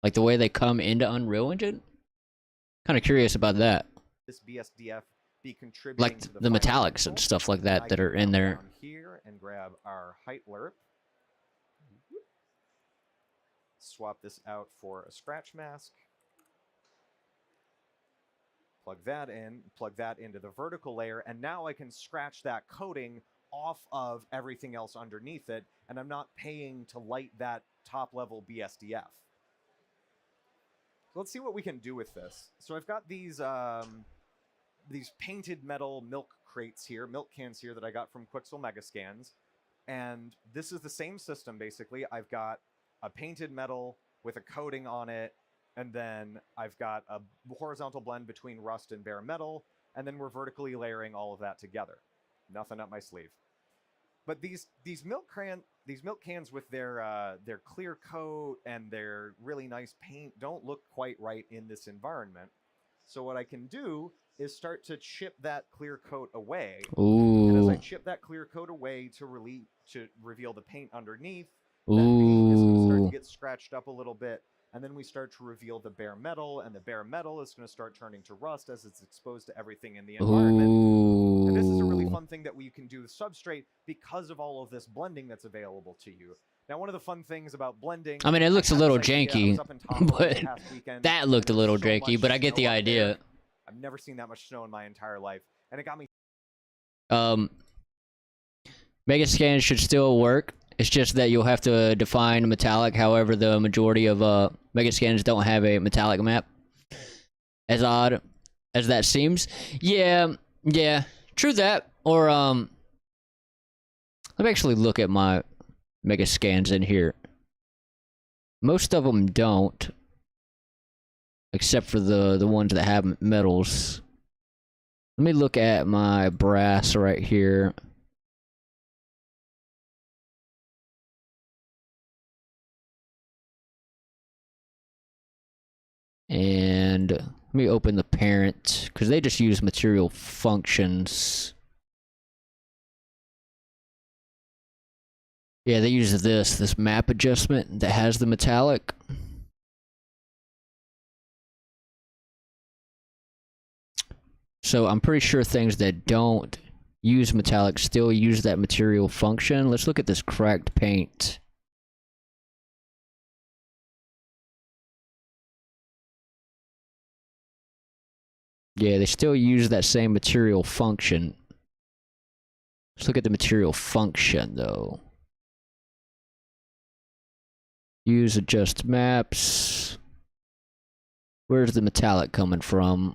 like the way they come into Unreal Engine? Kind of curious about that. This BSDF be contributing Like to the metallics and stuff like that that are in there. Here and grab our height lerp. Swap this out for a scratch mask. Plug that in, plug that into the vertical layer, and now I can scratch that coating off of everything else underneath it, and I'm not paying to light that top level BSDF. So let's see what we can do with this. So I've got these painted metal milk crates here, milk cans here that I got from Quixel Megascans, and this is the same system basically. I've got a painted metal with a coating on it, and then I've got a horizontal blend between rust and bare metal, and then we're vertically layering all of that together. Nothing up my sleeve. But these milk cans with their clear coat and their really nice paint don't look quite right in this environment. So what I can do is start to chip that clear coat away. Ooh. And as I chip that clear coat away to reveal the paint underneath, that paint is going to start to get scratched up a little bit. And then we start to reveal the bare metal, and the bare metal is going to start turning to rust as it's exposed to everything in the environment. Ooh. And this is a really fun thing that we can do with Substrate because of all of this blending that's available to you. Now, one of the fun things about blending... I mean, it looks a little janky, but that looked a little janky, but I get the idea. I've never seen that much snow in my entire life, and it got me... Mega scans should still work. It's just that you'll have to define metallic. However, the majority of mega scans don't have a metallic map. As odd as that seems. Yeah, true that. Or let me actually look at my mega scans in here. Most of them don't, except for the ones that have metals. Let me look at my brass right here. And let me open the parent, because they just use material functions. Yeah, they use this map adjustment that has the metallic. So I'm pretty sure things that don't use metallic still use that material function. Let's look at this cracked paint. Yeah, they still use that same material function. Let's look at the material function, though. Use adjust maps. Where's the metallic coming from?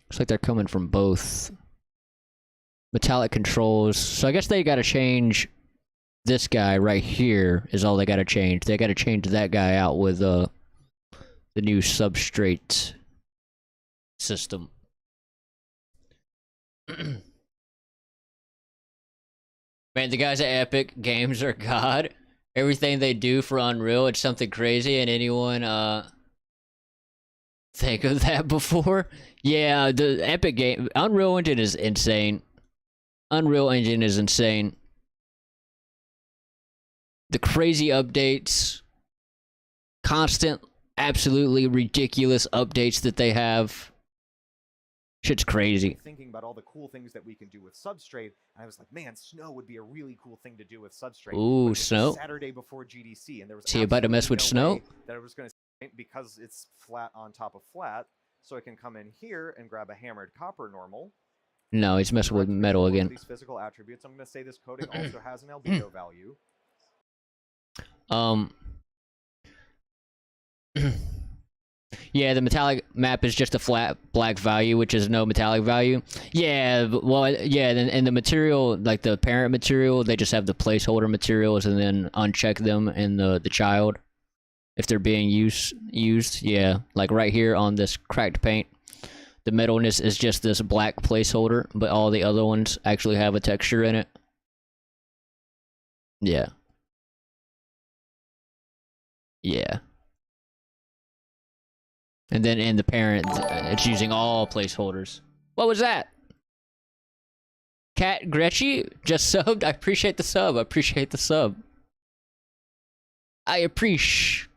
Looks like they're coming from both. Metallic controls. So I guess they gotta change... This guy right here is all they gotta change. They gotta change that guy out with the new substrate system. Man, the guys at Epic Games are god. Everything they do for Unreal, it's something crazy, and anyone think of that before? Yeah, the Epic game Unreal Engine is insane. Unreal Engine is insane. The crazy updates, constant, absolutely ridiculous updates that they have. Shit's crazy. Thinking about all the cool things that we can do with Substrate, and I was like, man, snow would be a really cool thing to do with Substrate. Ooh, snow. Saturday before GDC, and there was so you about to mess with no snow? That I was going to, because it's flat on top of flat, so I can come in here and grab a hammered copper normal. No, he's messing with metal again. These physical attributes. I'm going to say this coating also has an albedo value. Yeah, the metallic map is just a flat black value, which is no metallic value. Yeah, well, yeah, and the material, like the parent material, they just have the placeholder materials and then uncheck them in the child if they're being used. Yeah, like right here on this cracked paint, the metalness is just this black placeholder, but all the other ones actually have a texture in it. Yeah. Yeah. And then in the parent, it's using all placeholders. What was that? Cat Gretchy just subbed. I appreciate the sub. I appreciate the sub. I appreciate.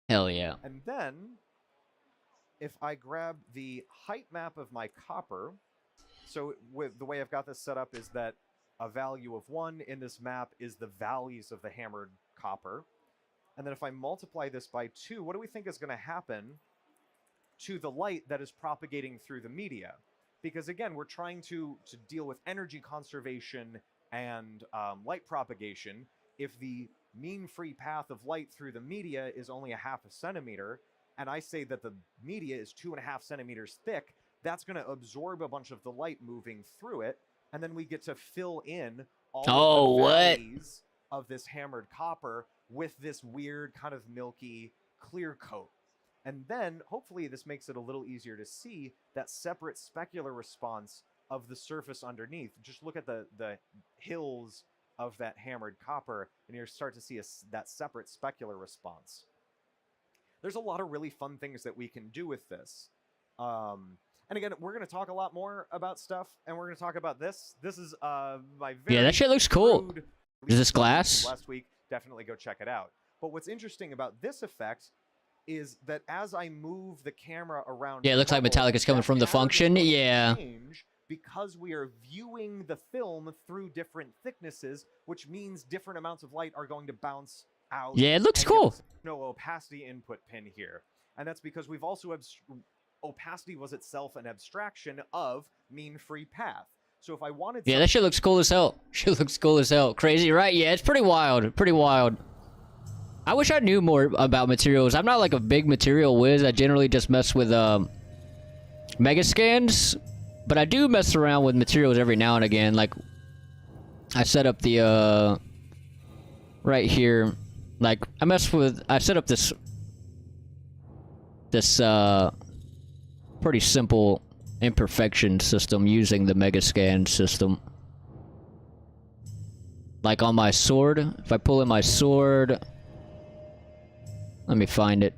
Hell yeah. And then, if I grab the height map of my copper, so with the way I've got this set up is that a value of 1 in this map is the values of the hammered copper. And then if I multiply this by 2, what do we think is going to happen to the light that is propagating through the media? Because again, we're trying to deal with energy conservation and light propagation. If the mean free path of light through the media is only 0.5 centimeter, and I say that the media is 2.5 centimeters thick, that's going to absorb a bunch of the light moving through it, and then we get to fill in all the valleys of this hammered copper with this weird kind of milky clear coat. And then hopefully this makes it a little easier to see that separate specular response of the surface underneath. Just look at the hills of that hammered copper and you start to see that separate specular response. There's a lot of really fun things that we can do with this. And again, we're going to talk a lot more about stuff, and we're going to talk about this. This is my very Yeah, that shit looks cool. Is this glass? Last week, definitely go check it out. But what's interesting about this effect is that as I move the camera around... Yeah, it looks like metallic is coming from the function. Yeah. Because we are viewing the film through different thicknesses, which means different amounts of light are going to bounce out. Yeah, it looks cool. No opacity input pin here. And that's because we've also... opacity was itself an abstraction of mean free path. So if I wanted Yeah, that shit looks cool as hell. Shit looks cool as hell. Crazy, right? Yeah, it's pretty wild. Pretty wild. I wish I knew more about materials. I'm not like a big material whiz. I generally just mess with mega scans, but I do mess around with materials every now and again. Like I set up the right here. Like I set up this pretty simple imperfection system using the Megascan system. Like on my sword, if I pull in my sword, let me find it.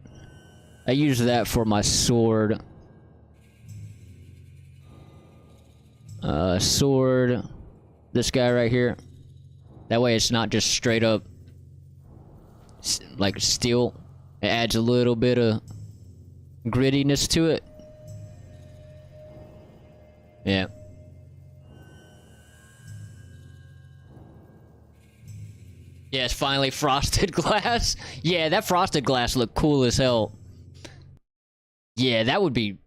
I use that for my sword. Sword, this guy right here. That way it's not just straight up like steel. It adds a little bit of grittiness to it. Yeah. Yeah, it's finally frosted glass. Yeah, that frosted glass looked cool as hell. Yeah, that would be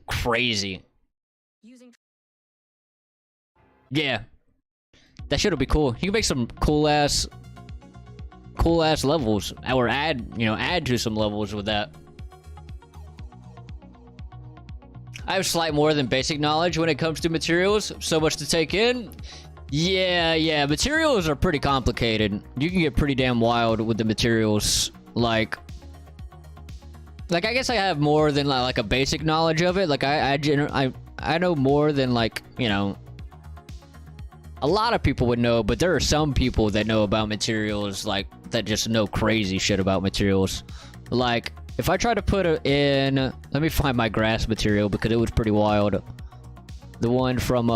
crazy. Yeah. That shit'll be cool. You can make some cool ass levels. Or add to some levels with that. I have slight more than basic knowledge when it comes to materials. So much to take in. Yeah, materials are pretty complicated. You can get pretty damn wild with the materials. Like I guess I have more than like a basic knowledge of it. Like I know more than like, you know, a lot of people would know, but there are some people that know about materials like that just know crazy shit about materials. Like if I try to put it in, let me find my grass material because it was pretty wild. The one from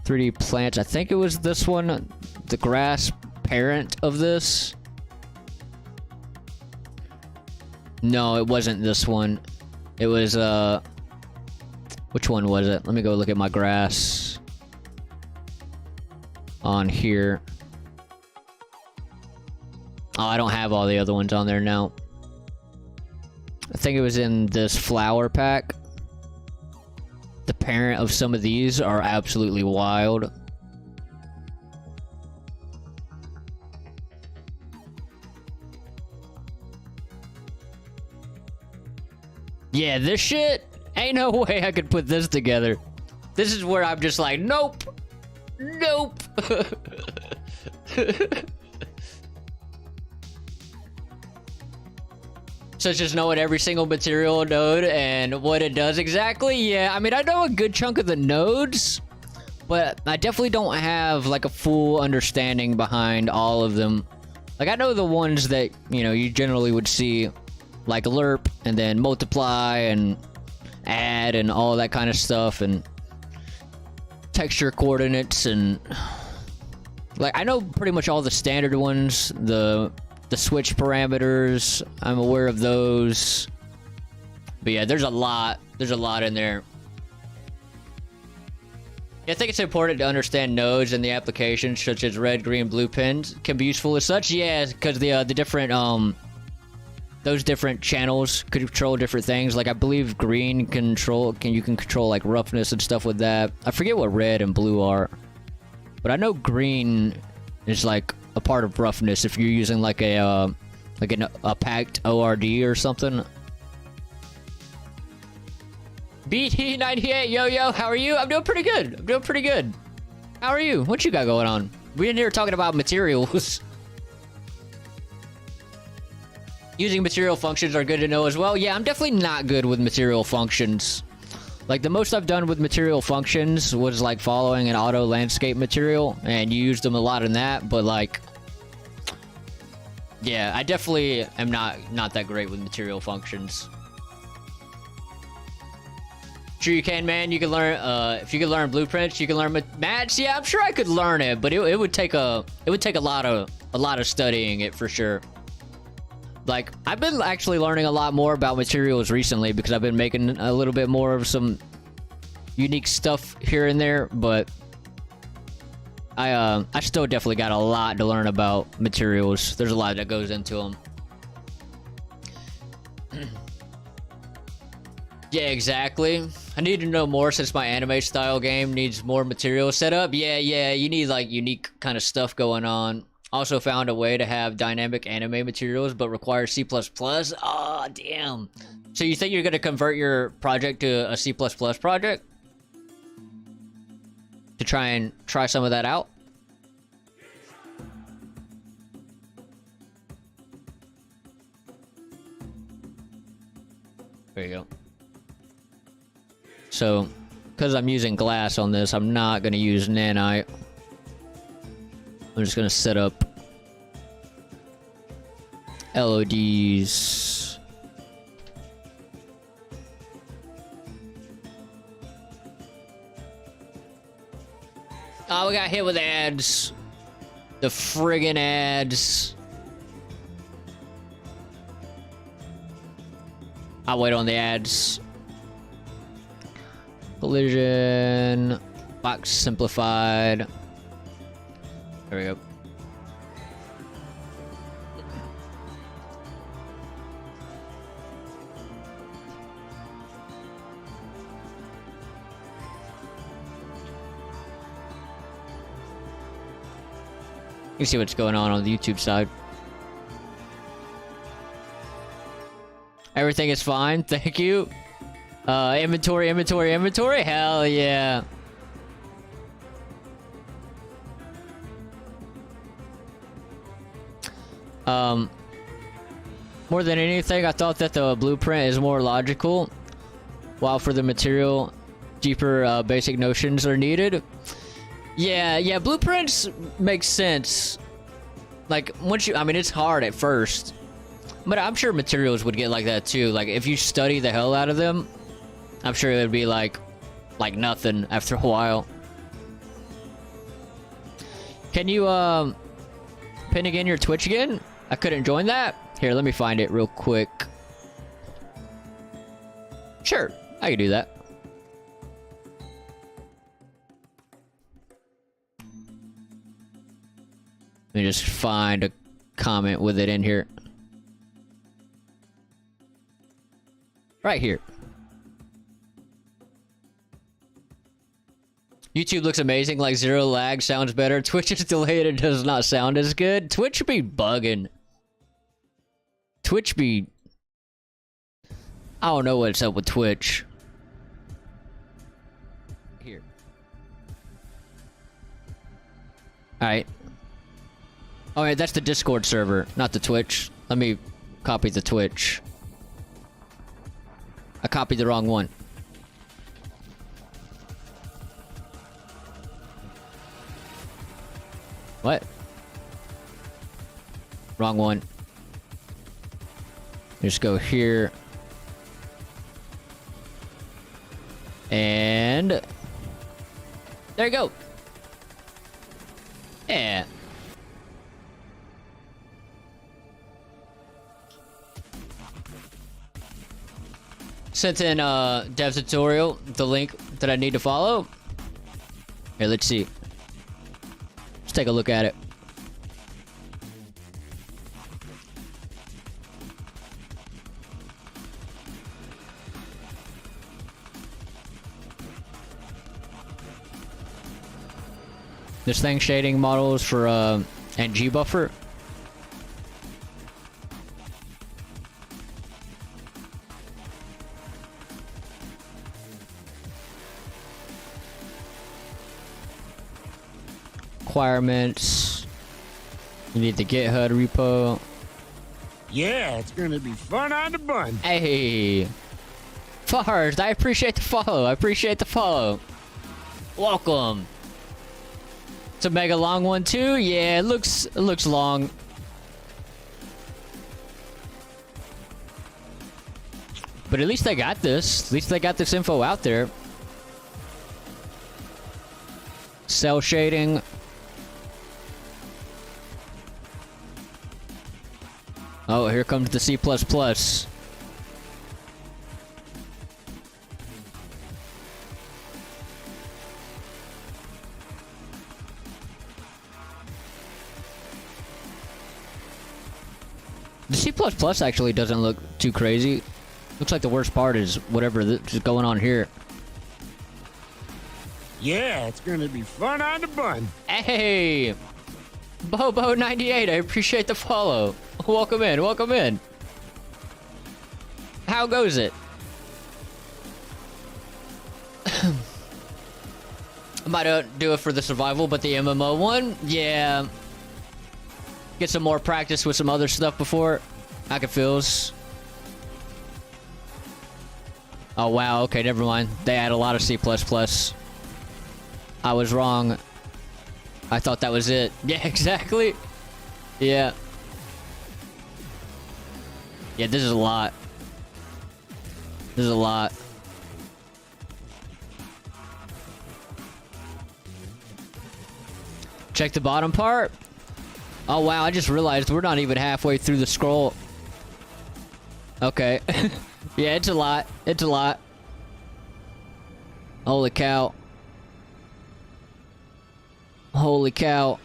3D Plants, I think it was this one, the grass parent of this. No, it wasn't this one. It was which one was it? Let me go look at my grass on here. Oh, I don't have all the other ones on there now. I think it was in this flower pack. The parent of some of these are absolutely wild. Yeah, this shit, ain't no way I could put this together. This is where I'm just like, nope. Nope. Such as knowing every single material node and what it does exactly. Yeah, I mean, I know a good chunk of the nodes, but I definitely don't have like a full understanding behind all of them. Like, I know the ones that, you know, you generally would see, like lerp and then multiply and add and all that kind of stuff, and texture coordinates, and like I know pretty much all the standard ones, the switch parameters, I'm aware of those. But yeah, there's a lot in there. Yeah, I think it's important to understand nodes and the applications such as red, green, blue pins can be useful as such. Yeah, because the different those different channels could control different things. Like I believe green you can control like roughness and stuff with that. I forget what red and blue are, but I know green is like a part of roughness if you're using like a packed ORD or something. BT98, yo, how are you? I'm doing pretty good. How are you? What you got going on? We in here talking about materials. Using material functions are good to know as well. Yeah, I'm definitely not good with material functions. Like, the most I've done with material functions was, like, following an auto landscape material, and you used them a lot in that, but, like... Yeah, I definitely am not that great with material functions. Sure you can, man. You can learn, if you can learn blueprints, you can learn mats. Yeah, I'm sure I could learn it, but it would take a lot of studying it for sure. Like, I've been actually learning a lot more about materials recently because I've been making a little bit more of some unique stuff here and there, but I still definitely got a lot to learn about materials. There's a lot that goes into them. Yeah, exactly. I need to know more since my anime style game needs more material set up. Yeah, you need like unique kind of stuff going on. Also found a way to have dynamic anime materials, but requires C++. Oh, damn. So you think you're going to convert your project to a C++ project? To try some of that out? There you go. So, because I'm using glass on this, I'm not going to use nanite. I'm just going to set up LODs. Oh, we got hit with ads. The friggin' ads. I'll wait on the ads. Collision. Box simplified. There we go. You see what's going on the YouTube side. Everything is fine, thank you. Inventory. Hell yeah. More than anything, I thought that the blueprint is more logical, while for the material, deeper basic notions are needed. Yeah, blueprints make sense. Like, once you, I mean, it's hard at first, but I'm sure materials would get like that too. Like, if you study the hell out of them, I'm sure it would be like nothing after a while. Can you, pin again your Twitch again? I couldn't join that. Here, let me find it real quick. Sure, I can do that. Let me just find a comment with it in here. Right here. YouTube looks amazing, like zero lag, sounds better. Twitch is delayed and does not sound as good. Twitch be bugging. Twitch be... I don't know what's up with Twitch. Here. Alright. Alright, that's the Discord server, not the Twitch. Let me copy the Twitch. I copied the wrong one. What? Wrong one. Just go here. And there you go. Yeah. Sent in dev tutorial, the link that I need to follow. Here, let's see. Let's take a look at it. This thing shading models for NG buffer. Requirements. You need the GitHub repo. Yeah, it's gonna be fun on the bun. Hey, Fars, I appreciate the follow. I appreciate the follow. Welcome. It's a mega long one too. Yeah, it looks long. But at least they got this. At least they got this info out there. Cell shading. Oh, here comes the C++. The C++ actually doesn't look too crazy. Looks like the worst part is whatever is going on here. Yeah, it's gonna be fun on the bun. Hey! Bobo98, I appreciate the follow. Welcome in, welcome in. How goes it? I might do it for the survival, but the MMO one? Yeah. Get some more practice with some other stuff before I can feels. Oh wow, okay, never mind. They add a lot of C++. I was wrong. I thought that was it. Yeah, exactly. Yeah. Yeah, this is a lot. This is a lot. Check the bottom part. Oh wow, I just realized we're not even halfway through the scroll. Okay. Yeah, it's a lot. It's a lot. Holy cow. Holy cow.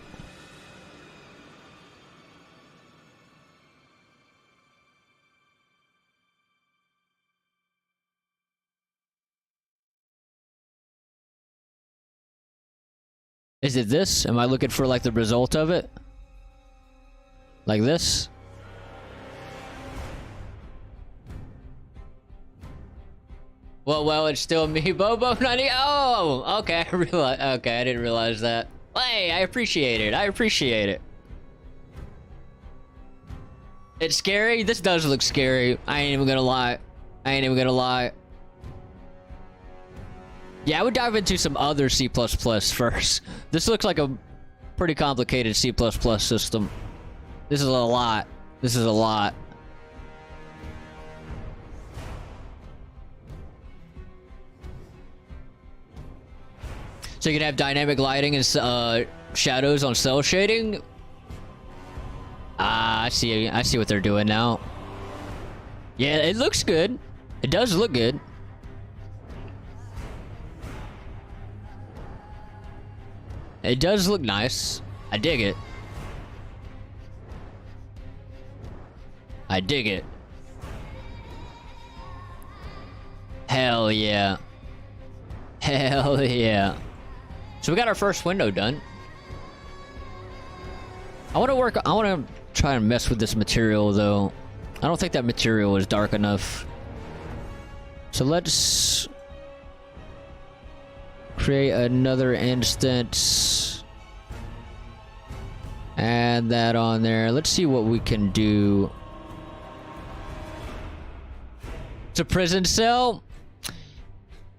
Is it this? Am I looking for like the result of it? Like this? Well, it's still me, Bobo 90. Oh, okay, I realize. Okay, I didn't realize that. Hey, I appreciate it. I appreciate it. It's scary. This does look scary. I ain't even gonna lie. I ain't even gonna lie. Yeah, I would dive into some other C++ first. This looks like a pretty complicated C++ system. This is a lot. This is a lot. So you can have dynamic lighting and shadows on cell shading. Ah, I see what they're doing now. Yeah, it looks good. It does look good. It does look nice. I dig it. I dig it. Hell yeah. Hell yeah. So we got our first window done. I want to try and mess with this material though. I don't think that material is dark enough. So let's create another instance. Add that on there. Let's see what we can do. It's a prison cell.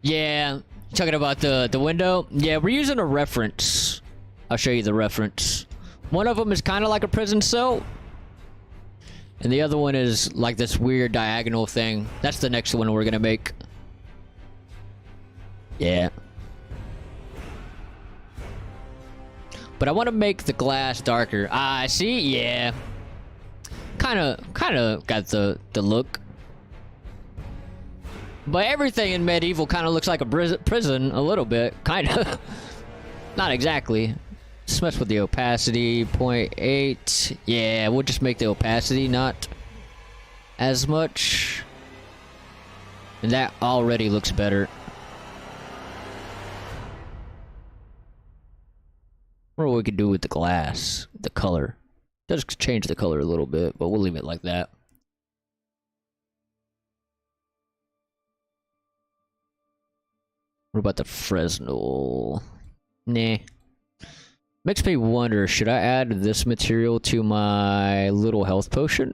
Yeah, talking about the window. Yeah, we're using a reference. I'll show you the reference. One of them is kind of like a prison cell, and the other one is like this weird diagonal thing. That's the next one we're gonna make. Yeah. But I want to make the glass darker. Ah, see? Yeah. Kind of got the look. But everything in medieval kind of looks like a prison a little bit. Kind of. Not exactly. Just mess with the opacity. 0.8. Yeah, we'll just make the opacity not as much. And that already looks better. Or what we could do with the glass, the color. Just change the color a little bit, but we'll leave it like that. What about the Fresnel? Nah. Makes me wonder, should I add this material to my little health potion?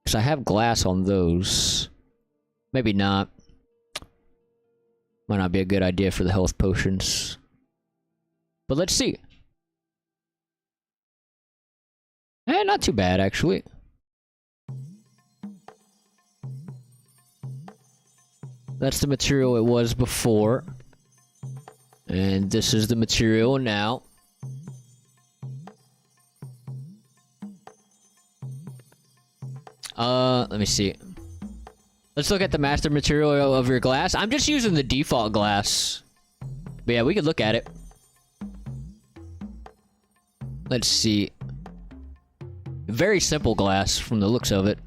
Because I have glass on those. Maybe not. Might not be a good idea for the health potions. But let's see. Not too bad, actually. That's the material it was before. And this is the material now. Let me see. Let's look at the master material of your glass. I'm just using the default glass. But yeah, we could look at it. Let's see. Very simple glass from the looks of it.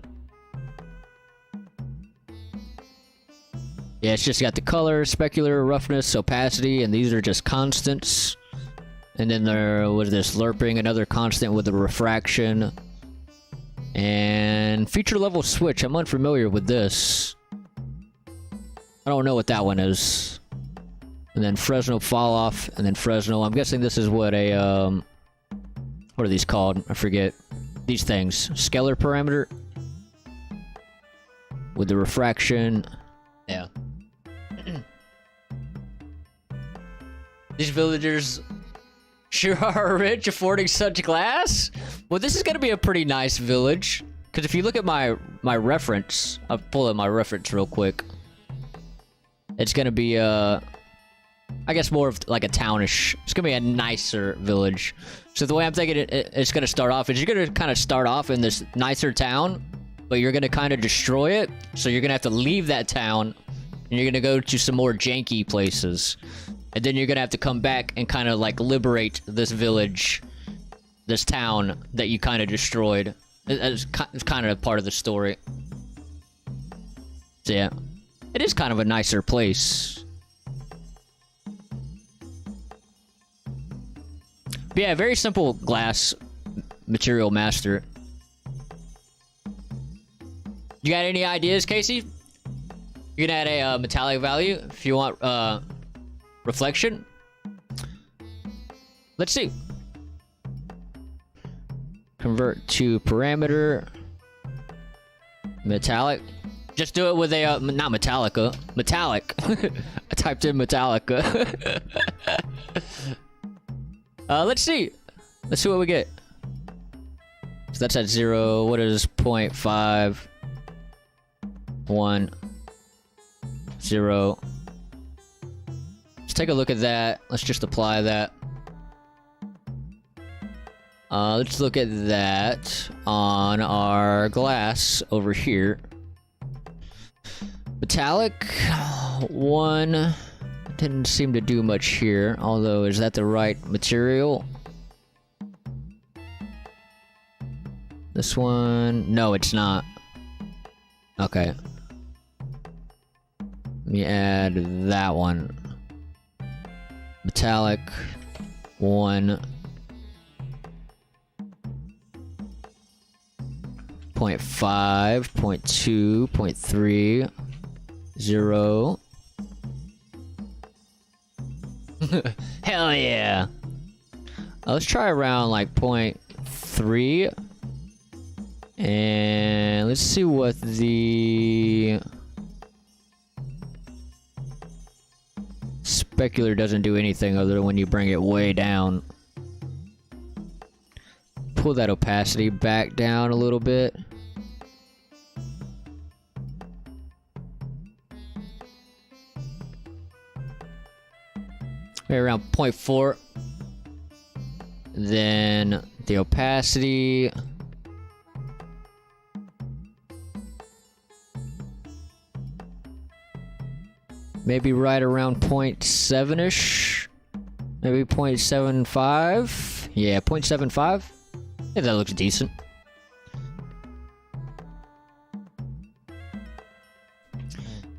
Yeah, it's just got the color, specular, roughness, opacity, and these are just constants. And then there was this lerping, another constant with the refraction. And feature level switch, I'm unfamiliar with this. I don't know what that one is. And then Fresnel fall off, and then Fresnel. I'm guessing this is what a, what are these called? I forget. These things. Scalar parameter. With the refraction. Yeah. These villagers sure are rich affording such glass. Well, this is gonna be a pretty nice village. Because if you look at my reference, I'll pull up my reference real quick. It's gonna be I guess more of like a townish. It's gonna be a nicer village. So the way I'm thinking it's gonna start off is you're gonna kind of start off in this nicer town, but you're gonna kind of destroy it. So you're gonna have to leave that town, and you're gonna go to some more janky places, and then you're gonna have to come back and kind of like liberate this village, this town that you kind of destroyed. It's kind of part of the story. So yeah, it is kind of a nicer place. But yeah, very simple glass material master. You got any ideas, Casey? You can add a metallic value if you want reflection. Let's see. Convert to parameter. Metallic. Just do it with a not Metallica. Metallic. I typed in Metallica. Let's see. Let's see what we get. So that's at 0. What is 0.5? 1. 0. Let's take a look at that. Let's just apply that. Let's look at that on our glass over here. Metallic 1 didn't seem to do much here, although is that the right material? This one, no, it's not. Okay. Let me add that one. Metallic 1. 0.5, 0.2, 0.3, 0. Hell yeah. Let's try around like 0.3. And let's see what the specular doesn't do anything other than when you bring it way down. Pull that opacity back down a little bit. Maybe around 0.4. Then the opacity. Maybe right around 0.7-ish. Maybe 0.75. Yeah, 0.75. Yeah, that looks decent.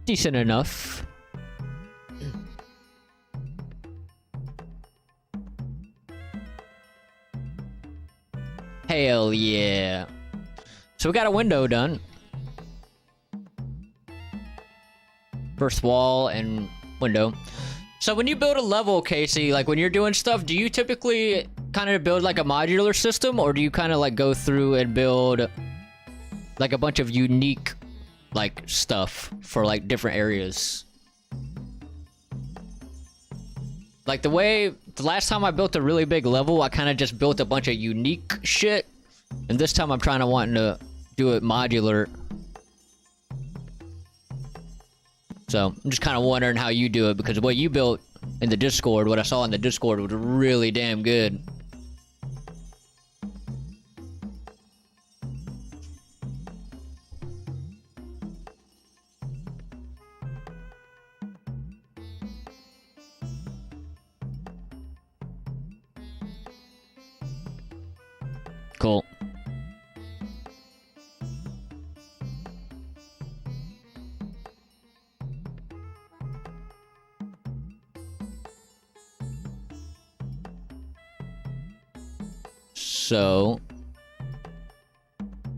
Decent enough. Hell yeah. So we got a window done. First wall and window. So when you build a level, Casey, like when you're doing stuff, do you typically kind of build like a modular system, or do you kind of like go through and build like a bunch of unique like stuff for like different areas? Like the last time I built a really big level, I kind of just built a bunch of unique shit, and this time I'm wanting to do it modular. So I'm just kind of wondering how you do it, because what you built in the Discord, what I saw in the Discord, was really damn good. Cool. So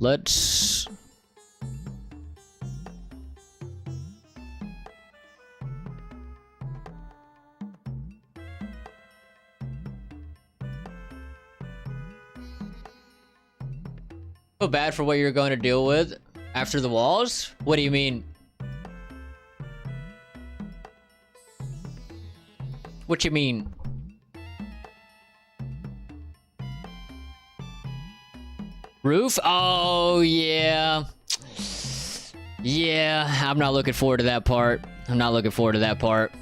let's feel bad for what you're going to deal with after the walls. What do you mean? What you mean? Roof? Oh, yeah. Yeah, I'm not looking forward to that part. I'm not looking forward to that part.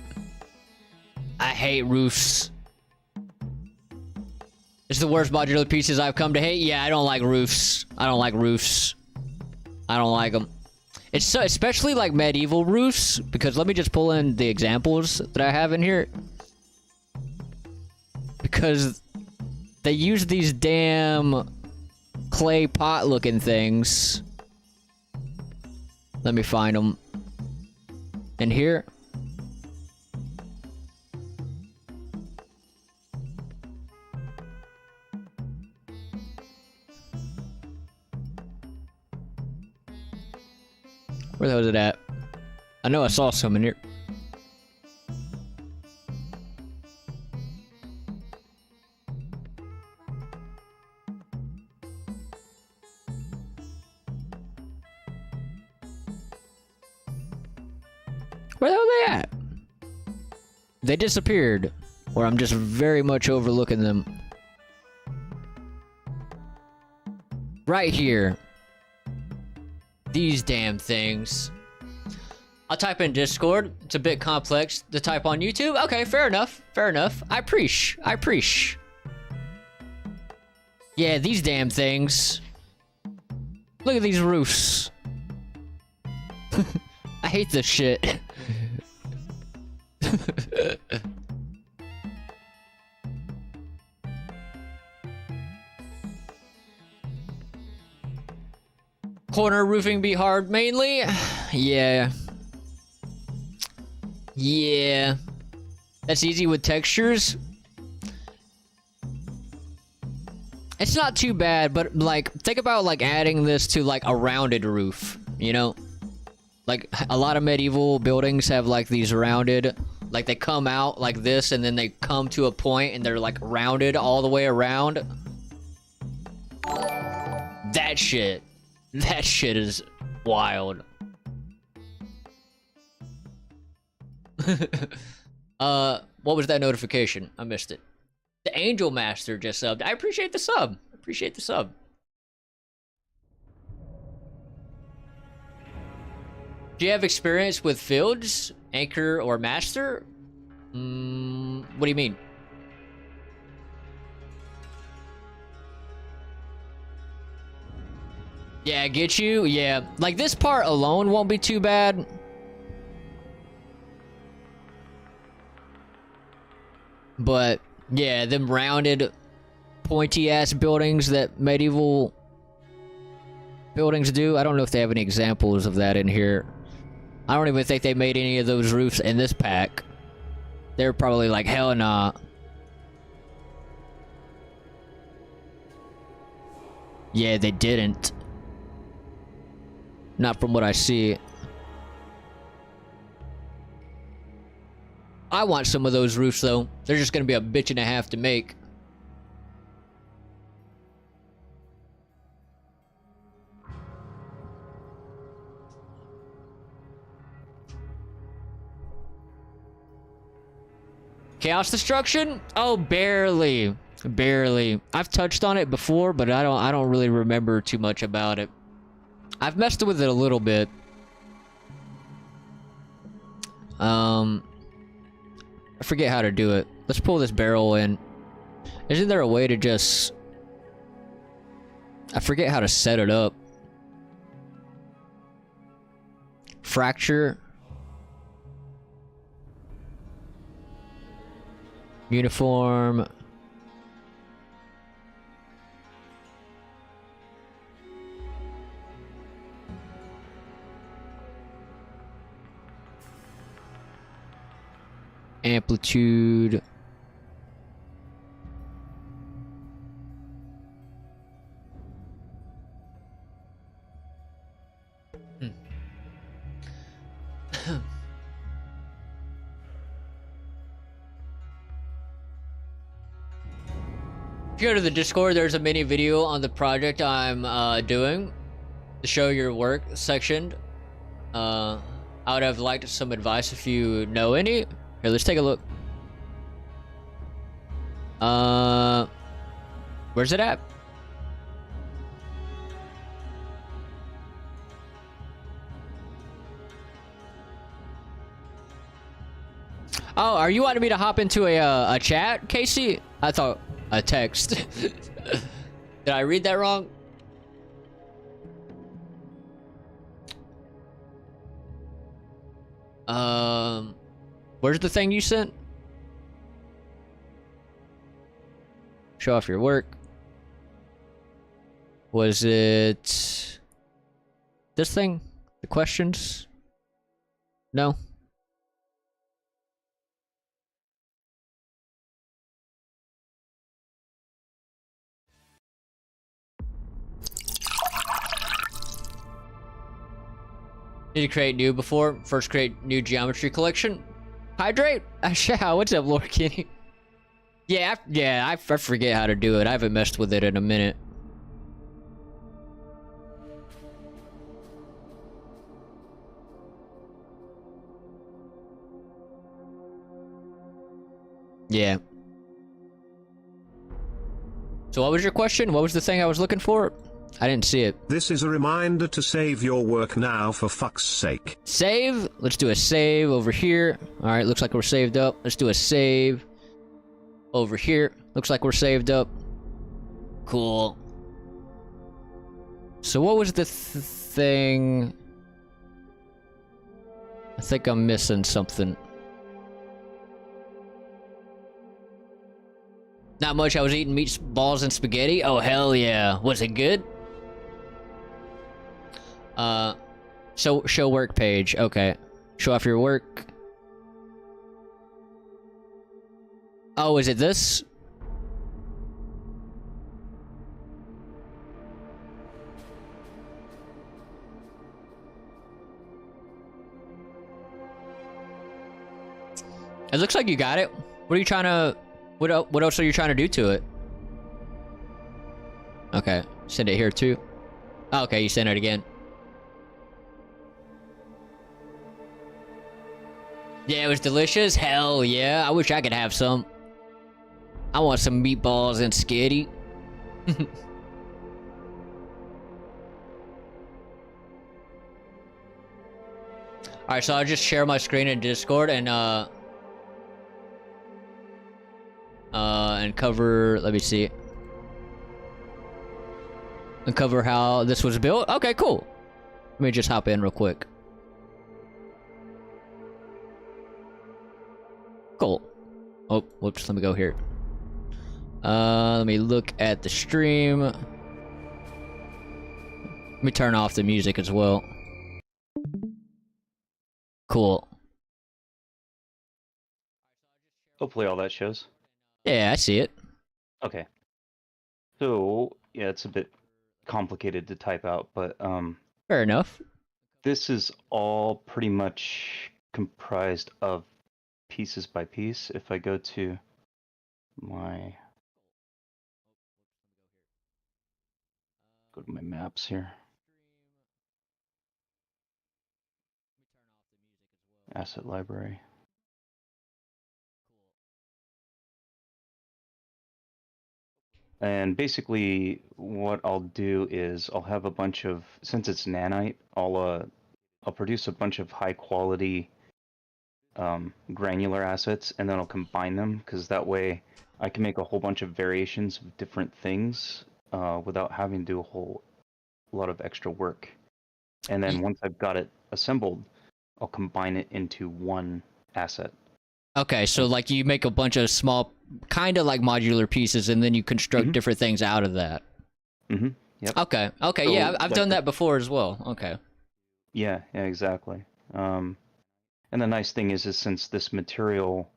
I hate roofs. It's the worst modular pieces I've come to hate. Yeah, I don't like roofs. I don't like roofs. I don't like them. It's so, especially like medieval roofs, because let me just pull in the examples that I have in here. Because they use these damn clay pot looking things. Let me find them in here. Where the hell is it at? I know I saw some in here. Where the hell are they at? They disappeared, or I'm just very much overlooking them. Right here. These damn things. I'll type in Discord. It's a bit complex to type on YouTube. Okay, fair enough. Fair enough. I appreciate. Yeah, these damn things. Look at these roofs. I hate this shit. Corner roofing be hard mainly? Yeah. Yeah. That's easy with textures. It's not too bad, but like, think about like adding this to like a rounded roof, you know? Like, a lot of medieval buildings have like these rounded, like they come out like this and then they come to a point and they're like rounded all the way around. That shit is wild. What was that notification? I missed it. The Angel Master just subbed. I appreciate the sub. Appreciate the sub. Do you have experience with fields, anchor, or master? What do you mean? Yeah, get you? Yeah. Like, this part alone won't be too bad. But, yeah, them rounded, pointy-ass buildings that medieval buildings do. I don't know if they have any examples of that in here. I don't even think they made any of those roofs in this pack. They're probably like, hell nah. Yeah, they didn't. Not from what I see. I want some of those roofs, though. They're just gonna be a bitch and a half to make. Chaos Destruction? Oh, barely. Barely. I've touched on it before, but I don't really remember too much about it. I've messed with it a little bit. I forget how to do it. Let's pull this barrel in. Isn't there a way to just... I forget how to set it up. Fracture. Uniform. Amplitude. If you go to the Discord, there's a mini video on the project I'm doing to show your work section. I would have liked some advice if you know any. Here, let's take a look. Where's it at? Oh, are you wanting me to hop into a chat, Casey? I thought a text. Did I read that wrong? Where's the thing you sent? Show off your work. Was it this thing? The questions? No. Need to create new before. First create new geometry collection. Hydrate? What's up, Lord Kenny? Yeah, I forget how to do it. I haven't messed with it in a minute. Yeah. So what was your question? What was the thing I was looking for? I didn't see it. This is a reminder to save your work now, for fuck's sake. Save? Let's do a save over here. Alright, looks like we're saved up. Let's do a save over here. Looks like we're saved up. Cool. So what was the thing? I think I'm missing something. Not much. I was eating meatballs and spaghetti. Oh, hell yeah. Was it good? So show work page. Okay. Show off your work. Oh, is it this? It looks like you got it. What are you trying to... What else are you trying to do to it? Okay. Send it here too. Oh, okay, you sent it again. Yeah, it was delicious. Hell yeah. I wish I could have some. I want some meatballs and skitty. Alright, so I'll just share my screen in Discord and cover, let me see. And cover how this was built. Okay, cool. Let me just hop in real quick. Cool. Oh, whoops, let me go here. Let me look at the stream. Let me turn off the music as well. Cool. Hopefully all that shows. Yeah, I see it. Okay. So, yeah, it's a bit complicated to type out, but Fair enough. this is all pretty much comprised of pieces by piece. If I go to my maps here. Asset library. And basically what I'll do is I'll have a bunch of, since it's nanite, I'll produce a bunch of high quality granular assets, and then I'll combine them, because that way I can make a whole bunch of variations of different things without having to do a whole lot of extra work. And then once I've got it assembled, I'll combine it into one asset. Okay, so like you make a bunch of small, kind of like modular pieces, and then you construct different things out of that. Mm-hmm. Yep. Okay. Okay. So, Yeah, I've like done that before as well. Okay. Yeah, exactly. And the nice thing is since this material,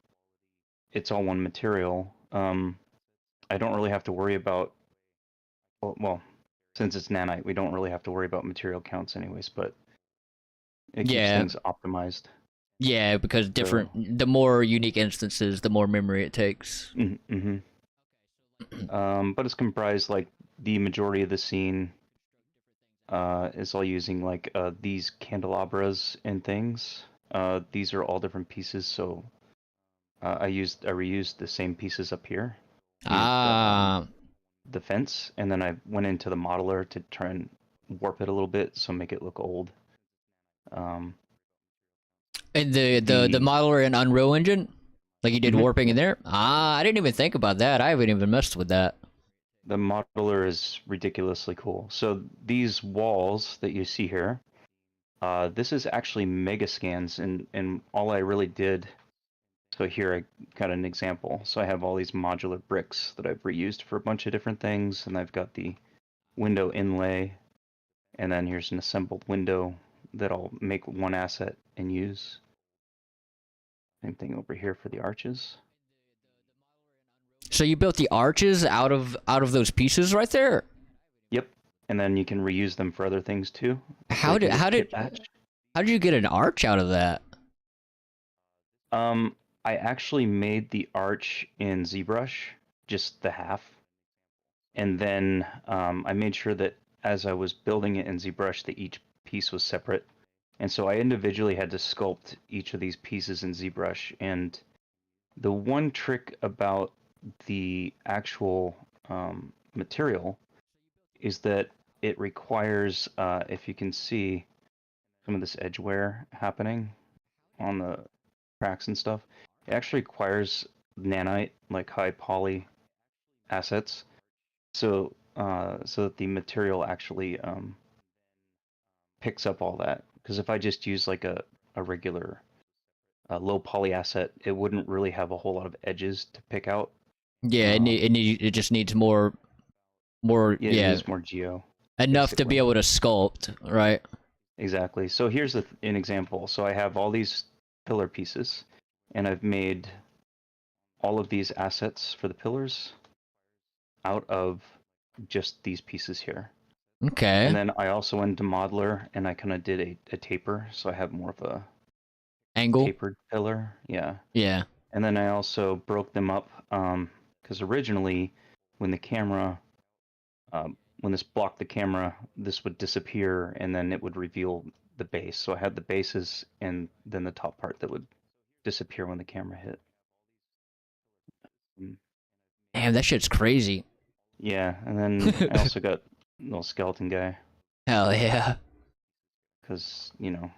it's all one material, I don't really have to worry about, well, since it's nanite, we don't really have to worry about material counts anyways, but it keeps things optimized. Yeah, because the more unique instances, the more memory it takes. Mm-hmm. But it's comprised, like, the majority of the scene is all using, like, these candelabras and things. These are all different pieces, so I reused the same pieces up here. The fence, and then I went into the modeler to try and warp it a little bit, so make it look old. And the modeler in Unreal Engine, like you did warping in there. I didn't even think about that. I haven't even messed with that. The modeler is ridiculously cool. So these walls that you see here, this is actually mega scans, and all I really did. So here I got an example. So I have all these modular bricks that I've reused for a bunch of different things, and I've got the window inlay, and then here's an assembled window that I'll make one asset and use. Same thing over here for the arches. So you built the arches out of those pieces right there? Yep. And then you can reuse them for other things too. How did you get an arch out of that? I actually made the arch in ZBrush, just the half. And then I made sure that as I was building it in ZBrush that each piece was separate. And so I individually had to sculpt each of these pieces in ZBrush. And the one trick about the actual material is that it requires, if you can see some of this edge wear happening on the cracks and stuff, it actually requires nanite, like high poly assets, so that the material actually picks up all that. Because if I just use like a regular low poly asset, it wouldn't really have a whole lot of edges to pick out. Yeah, it just needs more. It needs more geo. Enough to be able to sculpt, right? Exactly. So here's an example. So I have all these pillar pieces, and I've made all of these assets for the pillars out of just these pieces here. Okay. And then I also went to Modular, and I kind of did a taper, so I have more of a angle tapered pillar. Yeah. Yeah. And then I also broke them up because originally, when the camera, when this blocked the camera, this would disappear and then it would reveal the base. So I had the bases and then the top part that would disappear when the camera hit. Damn, that shit's crazy. Yeah, and then I also got a little skeleton guy Hell yeah. because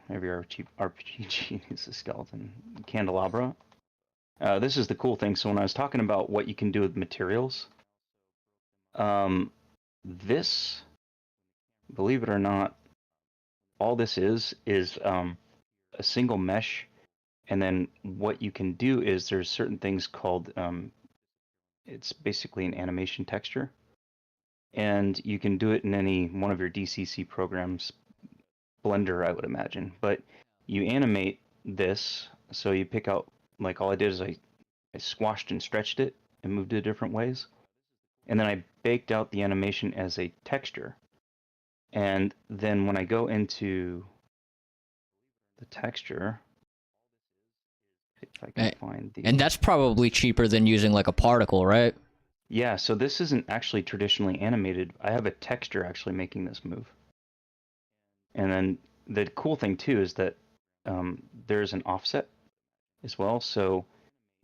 every RPG needs a skeleton. Candelabra. This is the cool thing. So when I was talking about what you can do with materials, this, believe it or not, all this is a single mesh, and then what you can do is there's certain things called it's basically an animation texture, and you can do it in any one of your DCC programs, Blender, I would imagine. But you animate this, so you pick out, like, all I did is I squashed and stretched it and moved it different ways, and then I baked out the animation as a texture. And then when I go into the texture, if I can find the... And that's probably cheaper than using like a particle, right? Yeah, so this isn't actually traditionally animated. I have a texture actually making this move. And then the cool thing too is that there's an offset as well. So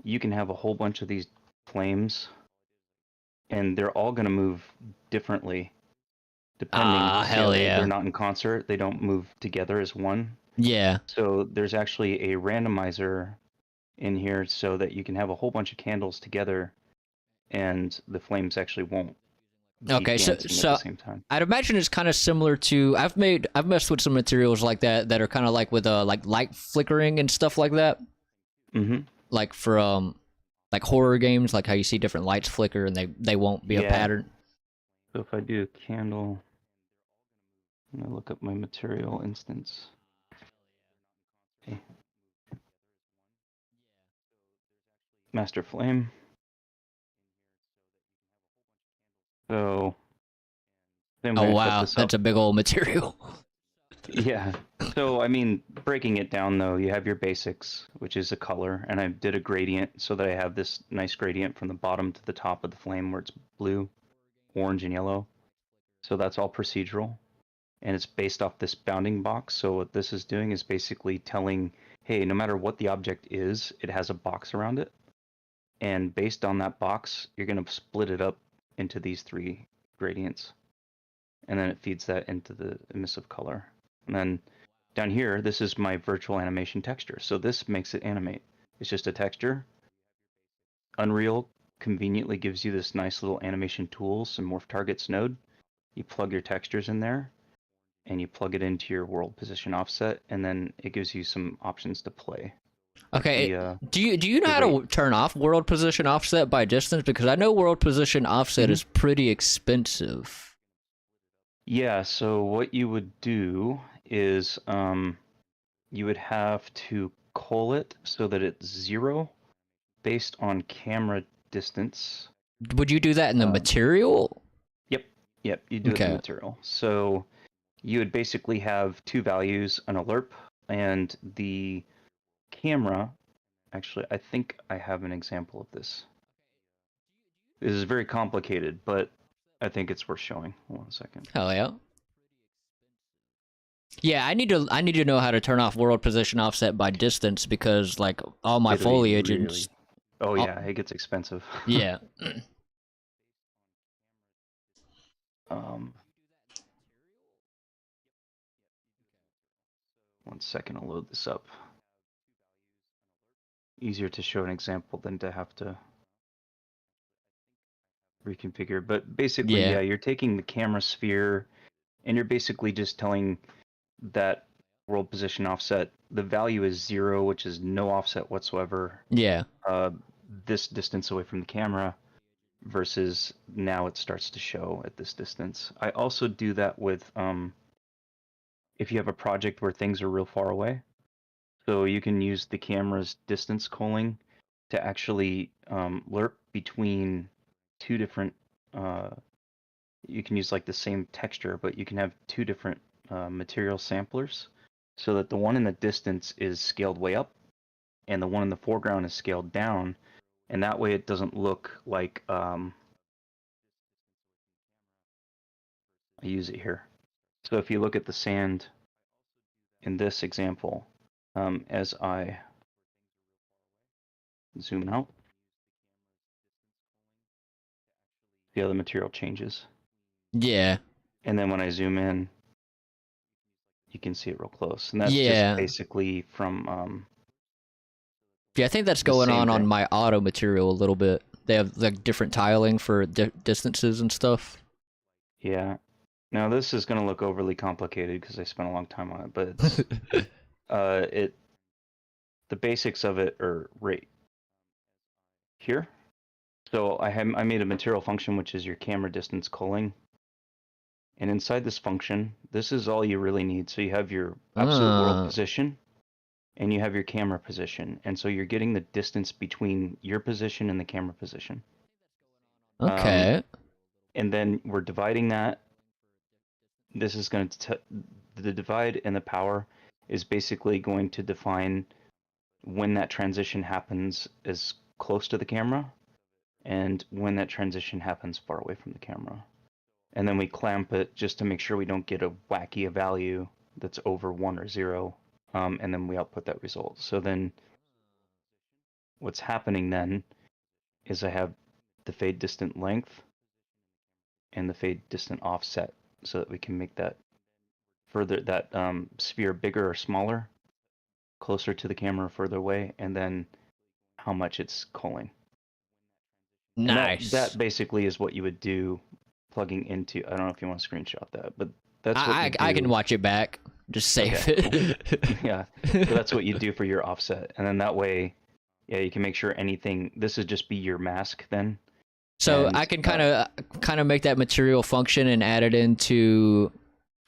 you can have a whole bunch of these flames and they're all going to move differently depending. Hell yeah. They're not in concert. They don't move together as one. Yeah. So there's actually a randomizer in here so that you can have a whole bunch of candles together and the flames actually won't be dancing at the same time. I'd imagine it's kind of similar to I've messed with some materials like that are kind of like with like light flickering and stuff like that. Mm-hmm. Like for like horror games, like how you see different lights flicker and they won't be a pattern. So if I do a candle, I'm gonna look up my material instance. Okay. Master flame. So then oh wow, that's a big old material. Yeah. So I mean, breaking it down though, you have your basics, which is a color, and I did a gradient so that I have this nice gradient from the bottom to the top of the flame where it's blue, orange, and yellow. So that's all procedural, and it's based off this bounding box. So what this is doing is basically telling, hey, no matter what the object is, it has a box around it, and based on that box, you're going to split it up into these three gradients, and then it feeds that into the emissive color. And then down here, this is my virtual animation texture. So this makes it animate. It's just a texture. Unreal conveniently gives you this nice little animation tools and morph targets node. You plug your textures in there, and you plug it into your world position offset, and then it gives you some options to play. Okay, do you know how to turn off world position offset by distance? Because I know world position offset is pretty expensive. Yeah, so what you would do is you would have to cull it so that it's 0 based on camera distance. Would you do that in the material? Yep, you do it in the material. So you would basically have two values, an alerp, and the camera. Actually, I think I have an example of this. This is very complicated, but I think it's worth showing. Hold on a second. Hell yeah. Yeah, I need to know how to turn off world position offset by distance because like all my foliage and oh yeah, it gets expensive. Yeah. One second, I'll load this up. Easier to show an example than to have to reconfigure. But basically, yeah, you're taking the camera sphere and you're basically just telling that world position offset, the value is 0, which is no offset whatsoever. Yeah. This distance away from the camera versus now it starts to show at this distance. I also do that with if you have a project where things are real far away. So you can use the camera's distance culling to actually lerp between two different, you can use like the same texture, but you can have two different material samplers so that the one in the distance is scaled way up and the one in the foreground is scaled down, and that way it doesn't look like I use it here. So if you look at the sand in this example, as I zoom out, see how the material changes. Yeah. And then when I zoom in, you can see it real close. And that's Yeah. just basically from Yeah, I think that's the going same on thing. my auto material a little bit. They have like different tiling for distances and stuff. Yeah. Now this is going to look overly complicated because I spent a long time on it, but it's the basics of it are right here. So I made a material function which is your camera distance culling. And inside this function, this is all you really need. So you have your absolute world position and you have your camera position. And so you're getting the distance between your position and the camera position. Okay. And then we're dividing that. This is going to, the divide and the power is basically going to define when that transition happens as close to the camera and when that transition happens far away from the camera. And then we clamp it just to make sure we don't get a wacky value that's over 1 or 0, and then we output that result. So then what's happening then is I have the fade distant length and the fade distant offset so that we can make that further, that sphere bigger or smaller, closer to the camera or further away, and then how much it's culling. Nice. And that basically is what you would do plugging into, I don't know if you want to screenshot that, but that's what I can watch it back. Just save Okay, it. Yeah, so that's what you do for your offset, and then that way, yeah, you can make sure anything. This would just be your mask then. So And, I can kind of make that material function and add it into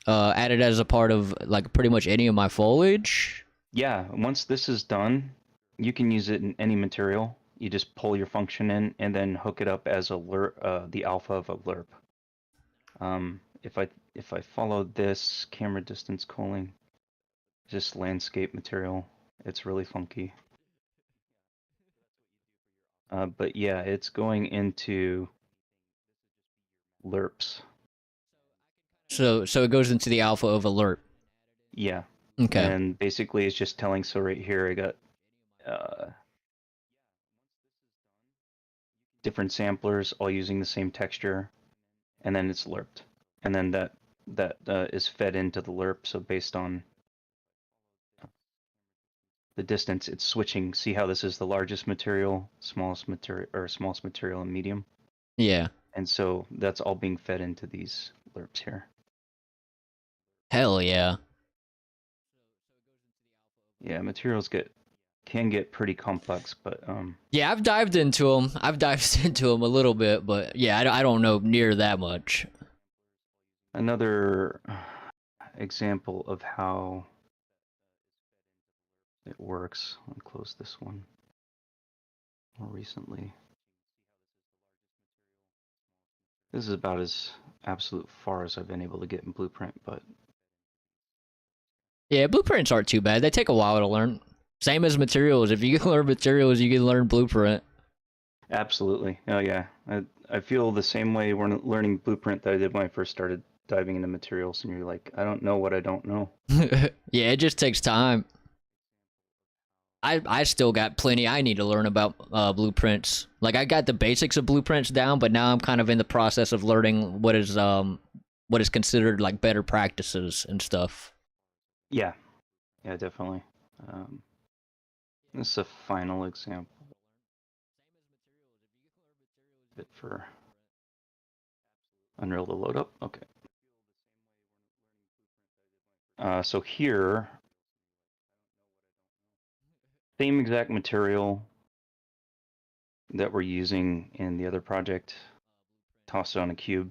add it as a part of like pretty much any of my foliage. yeah, once this is done, you can use it in any material. You just pull your function in and then hook it up as a lerp, the alpha of a lerp. If I follow this camera distance culling, just landscape material, it's really funky. But yeah, it's going into lerps. So it goes into the alpha of alert. Yeah. Okay. And basically it's just telling, so right here I got different samplers all using the same texture, and then it's lerped. And then that is fed into the lerp, so based on the distance, it's switching. See how this is the largest material, smallest material, and medium? Yeah. And so that's all being fed into these lerps here. Hell yeah. Yeah, materials can get pretty complex, but Yeah, I've dived into them. I've dived into them a little bit, but yeah, I don't know near that much. another example of how it works. Let me close this one. More recently, this is about as absolute far as I've been able to get in Blueprint, but Yeah, blueprints aren't too bad. They take a while to learn. Same as materials. If you can learn materials, you can learn blueprint. absolutely. Oh yeah, I feel the same way when learning Blueprint that I did when I first started diving into materials, and you're like, I don't know what I don't know. Yeah, it just takes time. I still got plenty I need to learn about blueprints. Like I got the basics of blueprints down, but now I'm kind of in the process of learning what is considered like better practices and stuff. Yeah, yeah, definitely. This is a final example. Bit for Unreal to load up. Okay. So here, same exact material that we're using in the other project, tossed it on a cube.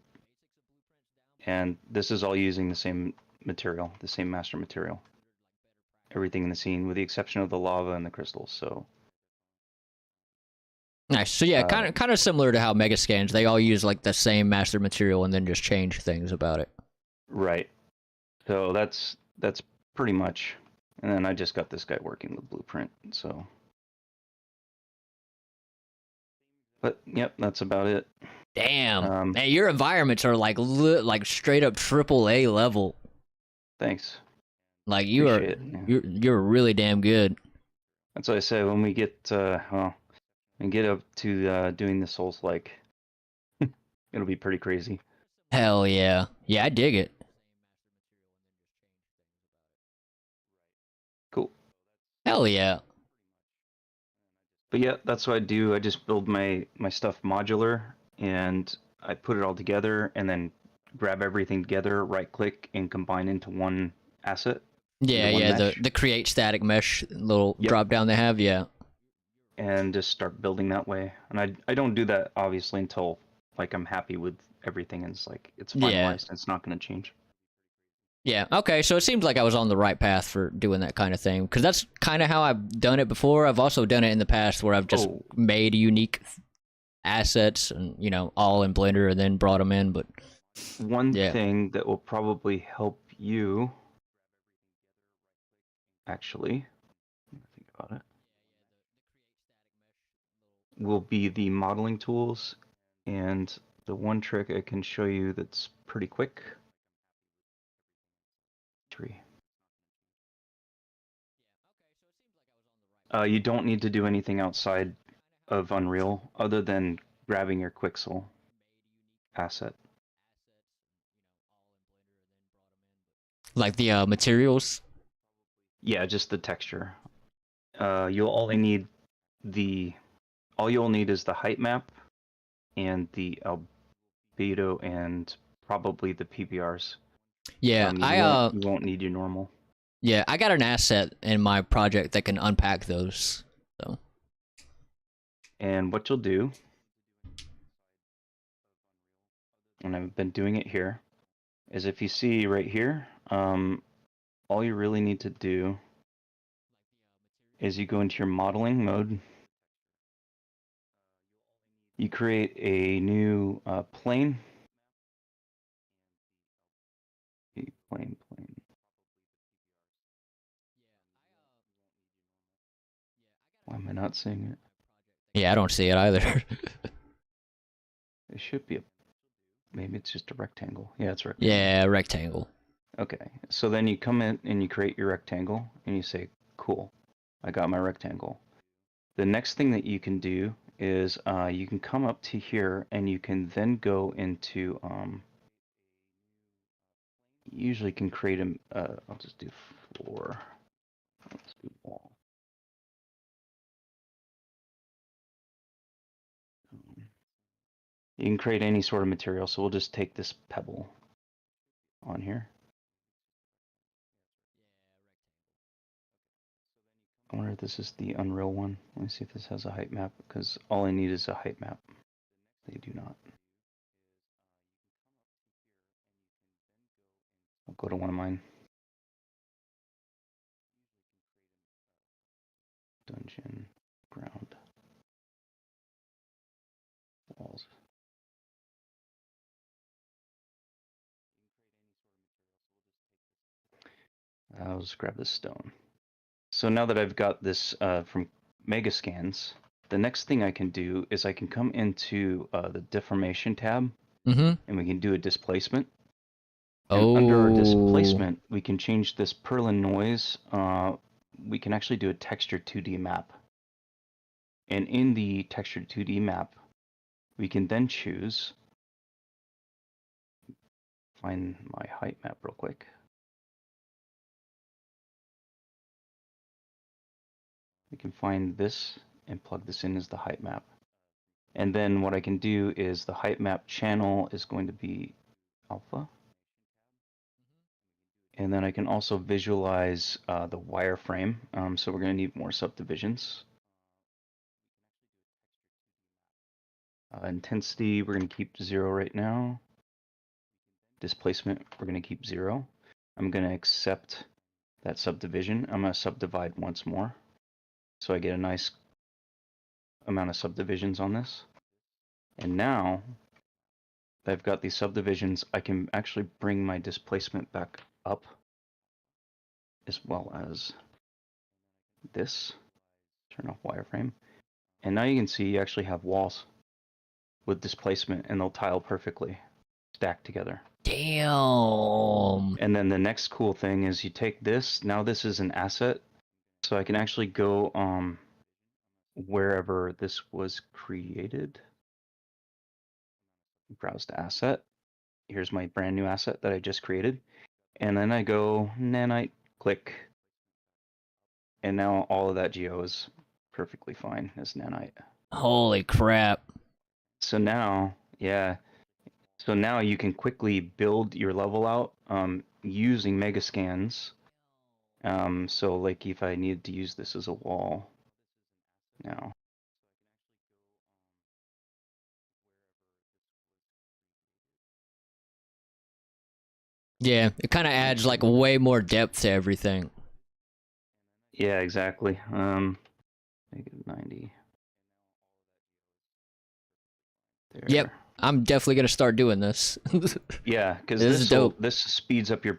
And this is all using the same material, the same master material. Everything in the scene, with the exception of the lava and the crystals. So Nice. So yeah, kind of similar to how Megascans. They all use like the same master material and then just change things about it. right. So that's pretty much. And then I just got this guy working with Blueprint. So But yep, that's about it. Damn, man, your environments are like like straight up AAA level. Thanks. Like you are, Appreciate it. Yeah. you're really damn good. That's what I say when we get and get up to doing the Souls like, it'll be pretty crazy. Hell yeah, yeah, I dig it. Cool. Hell yeah. But yeah, that's what I do. I just build my stuff modular, and I put it all together, and then grab everything together, right click, and combine into one asset. Yeah, one yeah, mesh. the create static mesh little Yep. drop down they have, yeah. And just start building that way. And I don't do that obviously until like I'm happy with everything and it's like it's finalized Yeah. and it's not going to change. Yeah, okay, so it seems like I was on the right path for doing that kind of thing, because that's kind of how I've done it before. I've also done it in the past where I've just made unique assets and, you know, all in Blender and then brought them in, but... One thing that will probably help you, actually, think about it, will be the modeling tools, and the one trick I can show you that's pretty quick. You don't need to do anything outside of Unreal other than grabbing your Quixel asset. Like the materials? Yeah, just the texture. You'll only need all you'll need is the height map and the albedo and probably the PBRs. Yeah, you won't need your normal. Yeah, I got an asset in my project that can unpack those. So. And what you'll do, and I've been doing it here, is if you see right here, all you really need to do is you go into your modeling mode. You create a new plane. Plane. Why am I not seeing it? Yeah, I don't see it either. It should be maybe it's just a rectangle. Yeah, it's a rectangle. Yeah, rectangle. Okay, so then you come in and you create your rectangle and you say, cool, I got my rectangle. The next thing that you can do is you can come up to here and you can then go into, you usually can create I'll just do floor, let's do wall. You can create any sort of material, so we'll just take this pebble on here. I wonder if this is the Unreal one. Let me see if this has a height map, because all I need is a height map. They do not. I'll go to one of mine. Dungeon, ground, walls. I'll just grab this stone. So now that I've got this from Megascans, the next thing I can do is I can come into the deformation tab, and we can do a displacement. And under our displacement, we can change this Perlin noise. We can actually do a texture 2D map. And in the texture 2D map, we can then choose, find my height map real quick. We can find this and plug this in as the height map. And then what I can do is the height map channel is going to be alpha. And then I can also visualize the wireframe. So we're going to need more subdivisions. Intensity, we're going to keep 0 right now. Displacement, we're going to keep 0. I'm going to accept that subdivision. I'm going to subdivide once more. So I get a nice amount of subdivisions on this. And now that I've got these subdivisions, I can actually bring my displacement back up, as well as this. Turn off wireframe. And now you can see you actually have walls. with displacement, and they'll tile perfectly, stacked together. Damn. And then the next cool thing is you take this. Now this is an asset, so I can actually go wherever this was created. Browse the asset. Here's my brand new asset that I just created, and then I go nanite, click, and now all of that geo is perfectly fine as nanite. Holy crap. So now, yeah, so now you can quickly build your level out using mega scans. So like if I needed to use this as a wall now. Yeah, it kind of adds like way more depth to everything. Yeah, exactly. Make it 90. There. Yep, I'm definitely gonna start doing this. Yeah, because This is dope. this speeds up your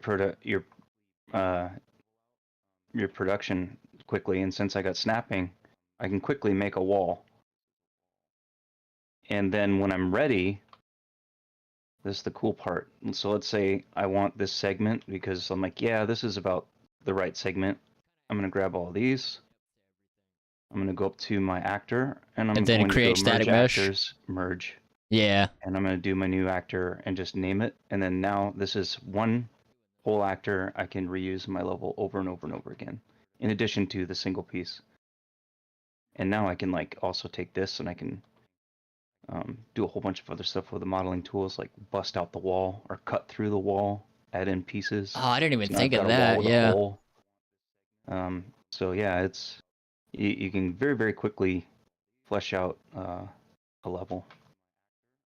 production quickly, and since I got snapping, I can quickly make a wall. And then when I'm ready, this is the cool part. And so let's say I want this segment because I'm like, yeah, this is about the right segment. I'm gonna grab all these. I'm gonna go up to my actor, and I'm And then going create to go merge static mesh. actors, merge. Yeah. And I'm going to do my new actor and just name it. And then now this is one whole actor I can reuse in my level over and over and over again, in addition to the single piece. And now I can like also take this and I can do a whole bunch of other stuff with the modeling tools, like bust out the wall or cut through the wall, add in pieces. Oh, I didn't even So now think I've of got a wall that. with a Yeah. hole. So yeah, it's you can very, very quickly flesh out a level.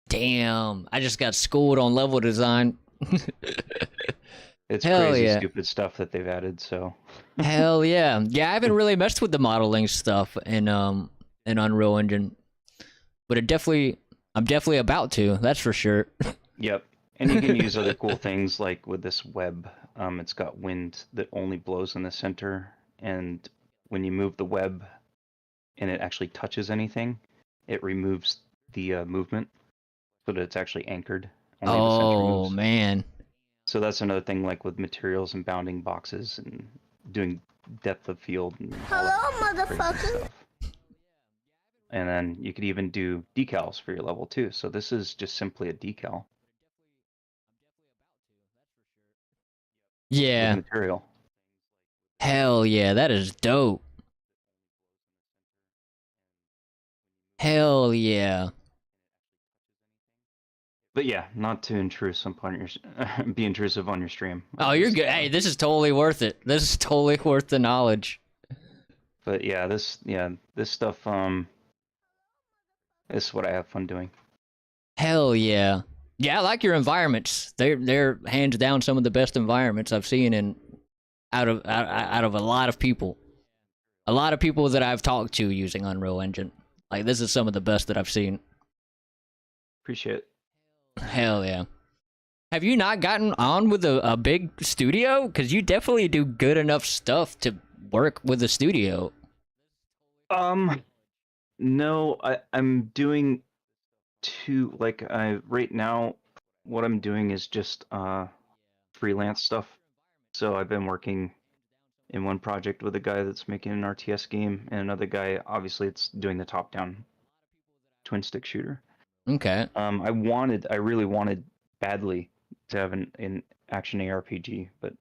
Damn, I just got schooled on level design. It's Hell crazy yeah. stupid stuff that they've added, so Hell yeah. Yeah, I haven't really messed with the modeling stuff in Unreal Engine. But I'm definitely about to, that's for sure. Yep. And you can use other cool things like with this web. It's got wind that only blows in the center, and when you move the web and it actually touches anything, it removes the movement so that it's actually anchored. Only the center Oh moves. man. So that's another thing, like with materials and bounding boxes and doing depth of field and all that crazy stuff. And then you could even do decals for your level too. So this is just simply a decal Yeah. with material. Hell yeah, that is dope. Hell yeah. But yeah, not to intrusive on your be intrusive on your stream. Oh, you're good. Hey, this is totally worth it. This is totally worth the knowledge. But yeah, this stuff this is what I have fun doing. Hell yeah. Yeah, I like your environments. They're hands down some of the best environments I've seen in out of a lot of people. A lot of people that I've talked to using Unreal Engine. Like this is some of the best that I've seen. Appreciate it. Hell yeah. Have you not gotten on with a big studio? Because you definitely do good enough stuff to work with a studio. No, I'm doing right now what I'm doing is just freelance stuff. So I've been working in one project with a guy that's making an RTS game, and another guy, obviously, it's doing the top-down twin stick shooter. Okay. I really wanted badly to have an action ARPG, but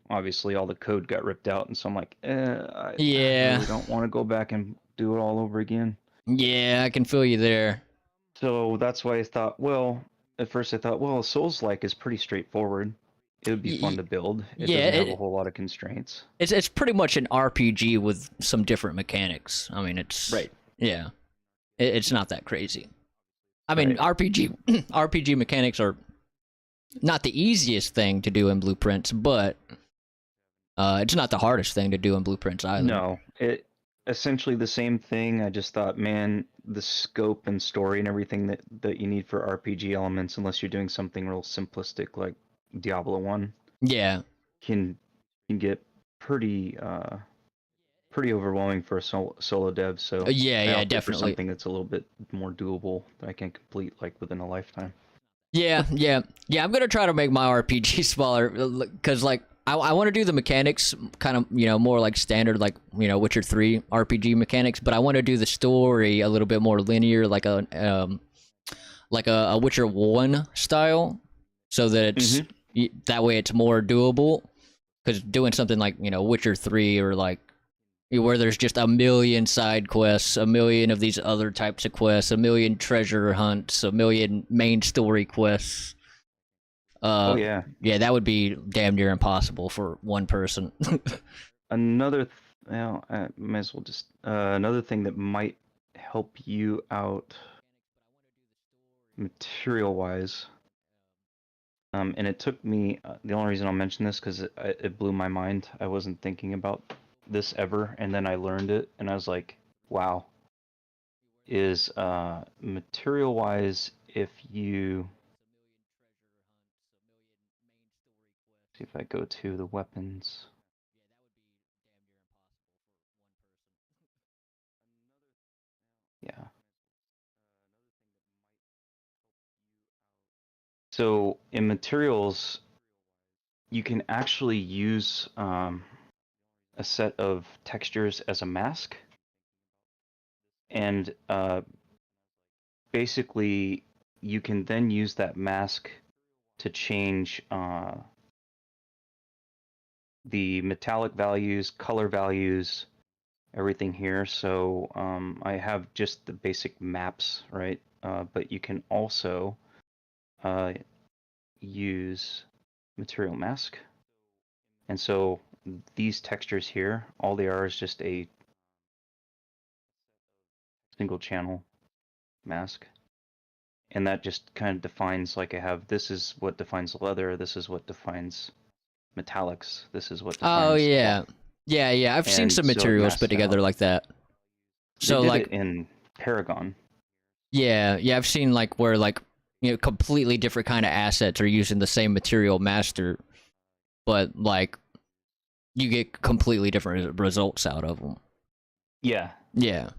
obviously all the code got ripped out, and so I'm like, I really don't want to go back and do it all over again. Yeah, I can feel you there. So that's why I thought, well, at first I thought, well, Souls-like is pretty straightforward. It would be fun to build. It doesn't have a whole lot of constraints. It's pretty much an RPG with some different mechanics. I mean, it's right. Yeah, it's not that crazy. I mean, RPG mechanics are not the easiest thing to do in Blueprints, but it's not the hardest thing to do in Blueprints either. No, it essentially the same thing. I just thought, man, the scope and story and everything that you need for RPG elements, unless you're doing something real simplistic like Diablo 1, yeah, can get pretty pretty overwhelming for a solo dev. So Yeah, I yeah, opted for definitely. something that's a little bit more doable that I can complete like within a lifetime. Yeah, yeah, yeah. I'm gonna try to make my RPG smaller, because like I want to do the mechanics kind of more like standard, like Witcher 3 RPG mechanics, but I want to do the story a little bit more linear, like a Witcher 1 style, so that it's that way it's more doable. Because doing something like Witcher 3 or like where there's just a million side quests, a million of these other types of quests, a million treasure hunts, a million main story quests. Oh yeah. Yeah, that would be damn near impossible for one person. Well, I might as well just another thing that might help you out material wise. And it took me. The only reason I'll mention this because it blew my mind. I wasn't thinking about this ever, and then I learned it, and I was like, "Wow." Is material wise, if you see if I go to the weapons. Yeah. So in materials, you can actually use a set of textures as a mask, and basically you can then use that mask to change the metallic values, color values, everything here. So I have just the basic maps, right? But you can also use material mask. And so these textures here, all they are is just a single channel mask. And that just kind of defines, like I have, this is what defines leather, this is what defines metallics, this is what defines Oh yeah, cloth. yeah. I've seen And some so it materials masks put together out. like that. They So did like, it in Paragon. yeah, I've seen like where like completely different kind of assets are using the same material master, but like you get completely different results out of them. Yeah. Yeah,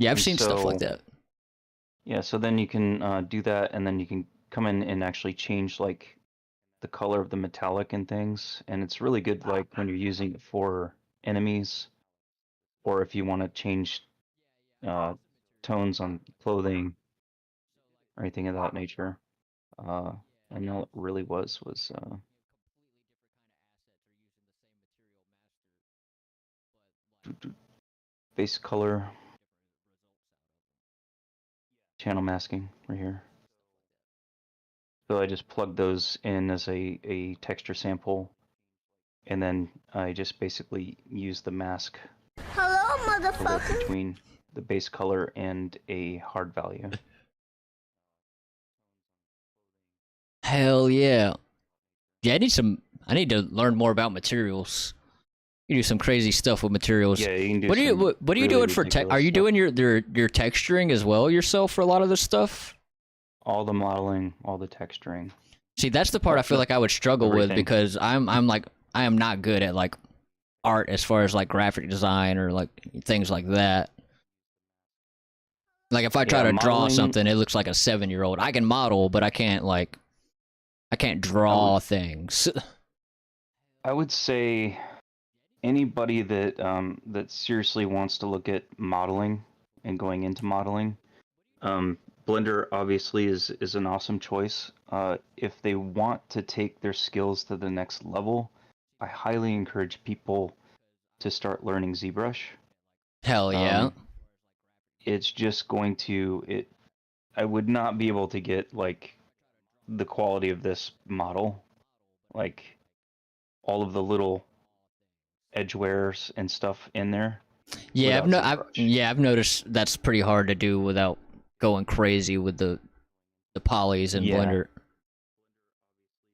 I've seen stuff like that. Yeah, so then you can do that, and then you can come in and actually change like the color of the metallic and things, and it's really good like when you're using it for enemies, or if you want to change tones on clothing or anything of that nature. And all it really was base color, channel masking right here. So I just plugged those in as a texture sample, and then I just basically use the mask to work between the base color and a hard value. Hell yeah. Yeah, I need to learn more about materials. You do some crazy stuff with materials. Yeah, you can do What are you some what are you really doing for ridiculous Are you stuff. doing your texturing as well yourself for a lot of this stuff? All the modeling, all the texturing. See, that's the part I feel like I would struggle with, Everything. because I'm like I am not good at like art as far as like graphic design or like things like that. Like if I try Yeah, to draw modeling- something, it looks like a 7-year-old. I can model, but I can't draw things. I would say anybody that that seriously wants to look at modeling and going into modeling, Blender obviously is an awesome choice. If they want to take their skills to the next level, I highly encourage people to start learning ZBrush. Hell yeah. It's just going to I would not be able to get like the quality of this model, like all of the little edge wears and stuff in there. Yeah, without ZBrush. I've noticed that's pretty hard to do without going crazy with the polys in Yeah. Blender.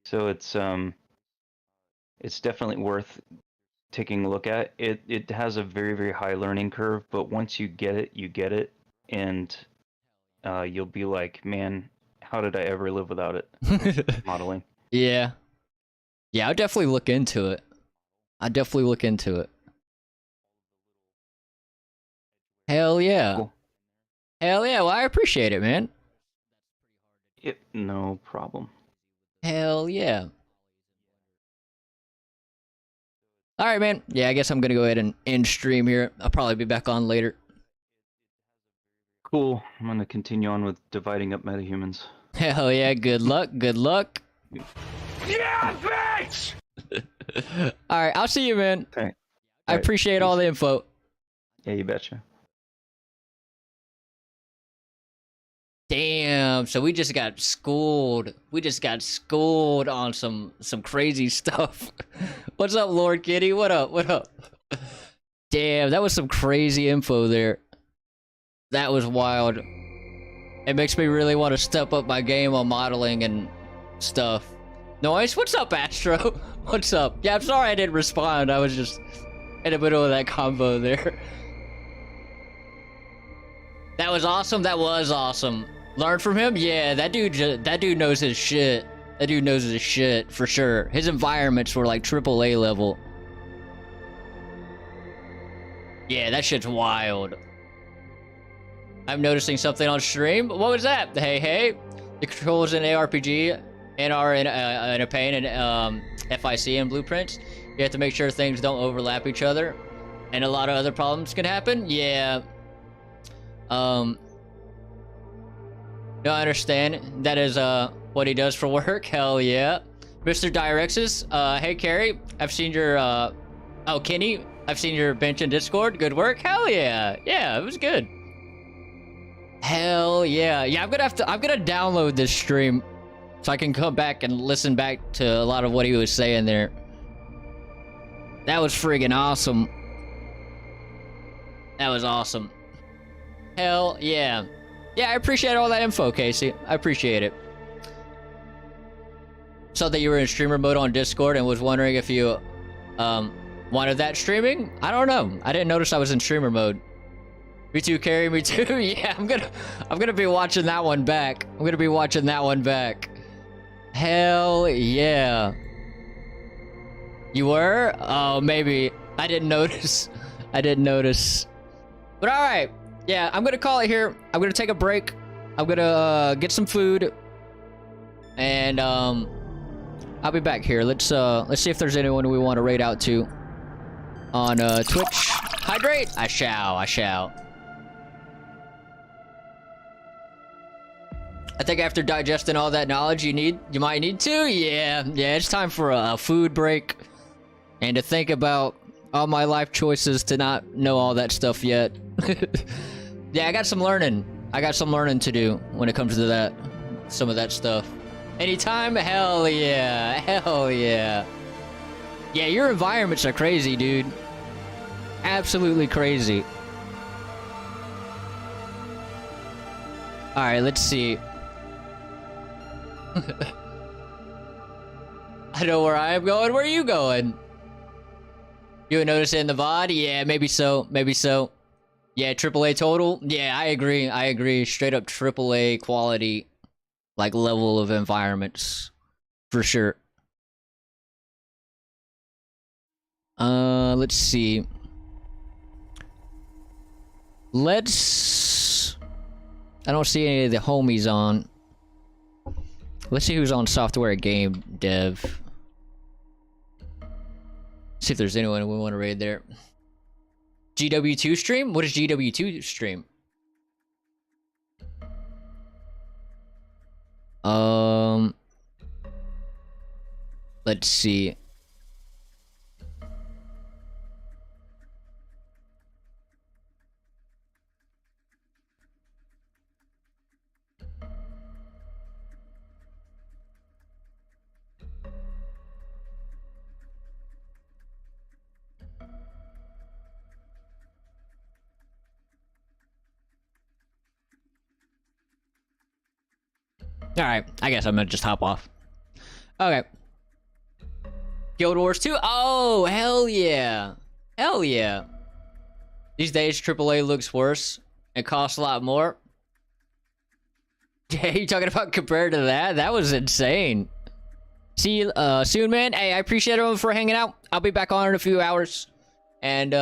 So it's definitely worth taking a look at. It has a very, very high learning curve, but once you get it, and you'll be like, man, how did I ever live without it? Modeling. Yeah. Yeah, I'll definitely look into it. Hell yeah. Cool. Hell yeah. Well, I appreciate it, man. Yep, no problem. Hell yeah. All right, man. Yeah, I guess I'm gonna go ahead and end stream here. I'll probably be back on later. Cool. I'm gonna continue on with dividing up metahumans. Hell yeah. Good luck. Good luck. Yeah, bitch! All right. I'll see you, man. Okay. I Alright, appreciate all peace. the info. Yeah, you betcha. Damn. So we just got schooled. We just got schooled on some crazy stuff. What's up, Lord Kitty? What up? What up? Damn, that was some crazy info there. That was wild. It makes me really want to step up my game on modeling and stuff. Noise, what's up, Astro? What's up? Yeah, I'm sorry I didn't respond. I was just in the middle of that combo there. That was awesome. That was awesome. Learn from him? Yeah, that dude knows his shit. That dude knows his shit for sure. His environments were like AAA level. Yeah, that shit's wild. I'm noticing something on stream. What was that? Hey. The controls in ARPG and are in a pane and FIC and blueprints. You have to make sure things don't overlap each other. And a lot of other problems can happen. Yeah. No, I understand. That is what he does for work. Hell yeah. Mr. Direxus, hey Carrie, I've seen your oh Kenny, I've seen your bench in Discord. Good work. Hell yeah. Yeah, it was good. Hell yeah. Yeah, I'm gonna download this stream so I can come back and listen back to a lot of what he was saying there. That was friggin' awesome. That was awesome. Hell yeah. Yeah, I appreciate all that info, Casey. I appreciate it. Saw that you were in streamer mode on Discord and was wondering if you wanted that streaming. I don't know. I didn't notice I was in streamer mode. Me too, Carrie. Me too. Yeah, I'm gonna be watching that one back. I'm gonna be watching that one back. Hell yeah. You were? Oh, maybe. I didn't notice. I didn't notice. But all right. Yeah, I'm gonna call it here. I'm gonna take a break. I'm gonna get some food, and I'll be back here. Let's see if there's anyone we want to raid out to on Twitch. Hydrate. I shall. I think after digesting all that knowledge you might need to. Yeah, it's time for a food break and to think about all my life choices to not know all that stuff yet. Yeah, I got some learning to do when it comes to that, some of that stuff. Anytime? Hell yeah. Yeah, your environments are crazy, dude. Absolutely crazy. Alright, let's see. I know where I am going. Where are you going? You would notice it in the VOD? Yeah, maybe so. Yeah, AAA total? Yeah, I agree. Straight up AAA quality, like, level of environments. For sure. Let's see. I don't see any of the homies on. Let's see who's on software game dev. See if there's anyone we want to raid there. GW2 stream? What is GW2 stream? Let's see. Alright, I guess I'm gonna just hop off. Okay. Guild Wars 2? Oh, hell yeah. Hell yeah. These days, AAA looks worse. It costs a lot more. Yeah, you talking about compared to that? That was insane. See you soon, man. Hey, I appreciate everyone for hanging out. I'll be back on in a few hours. And,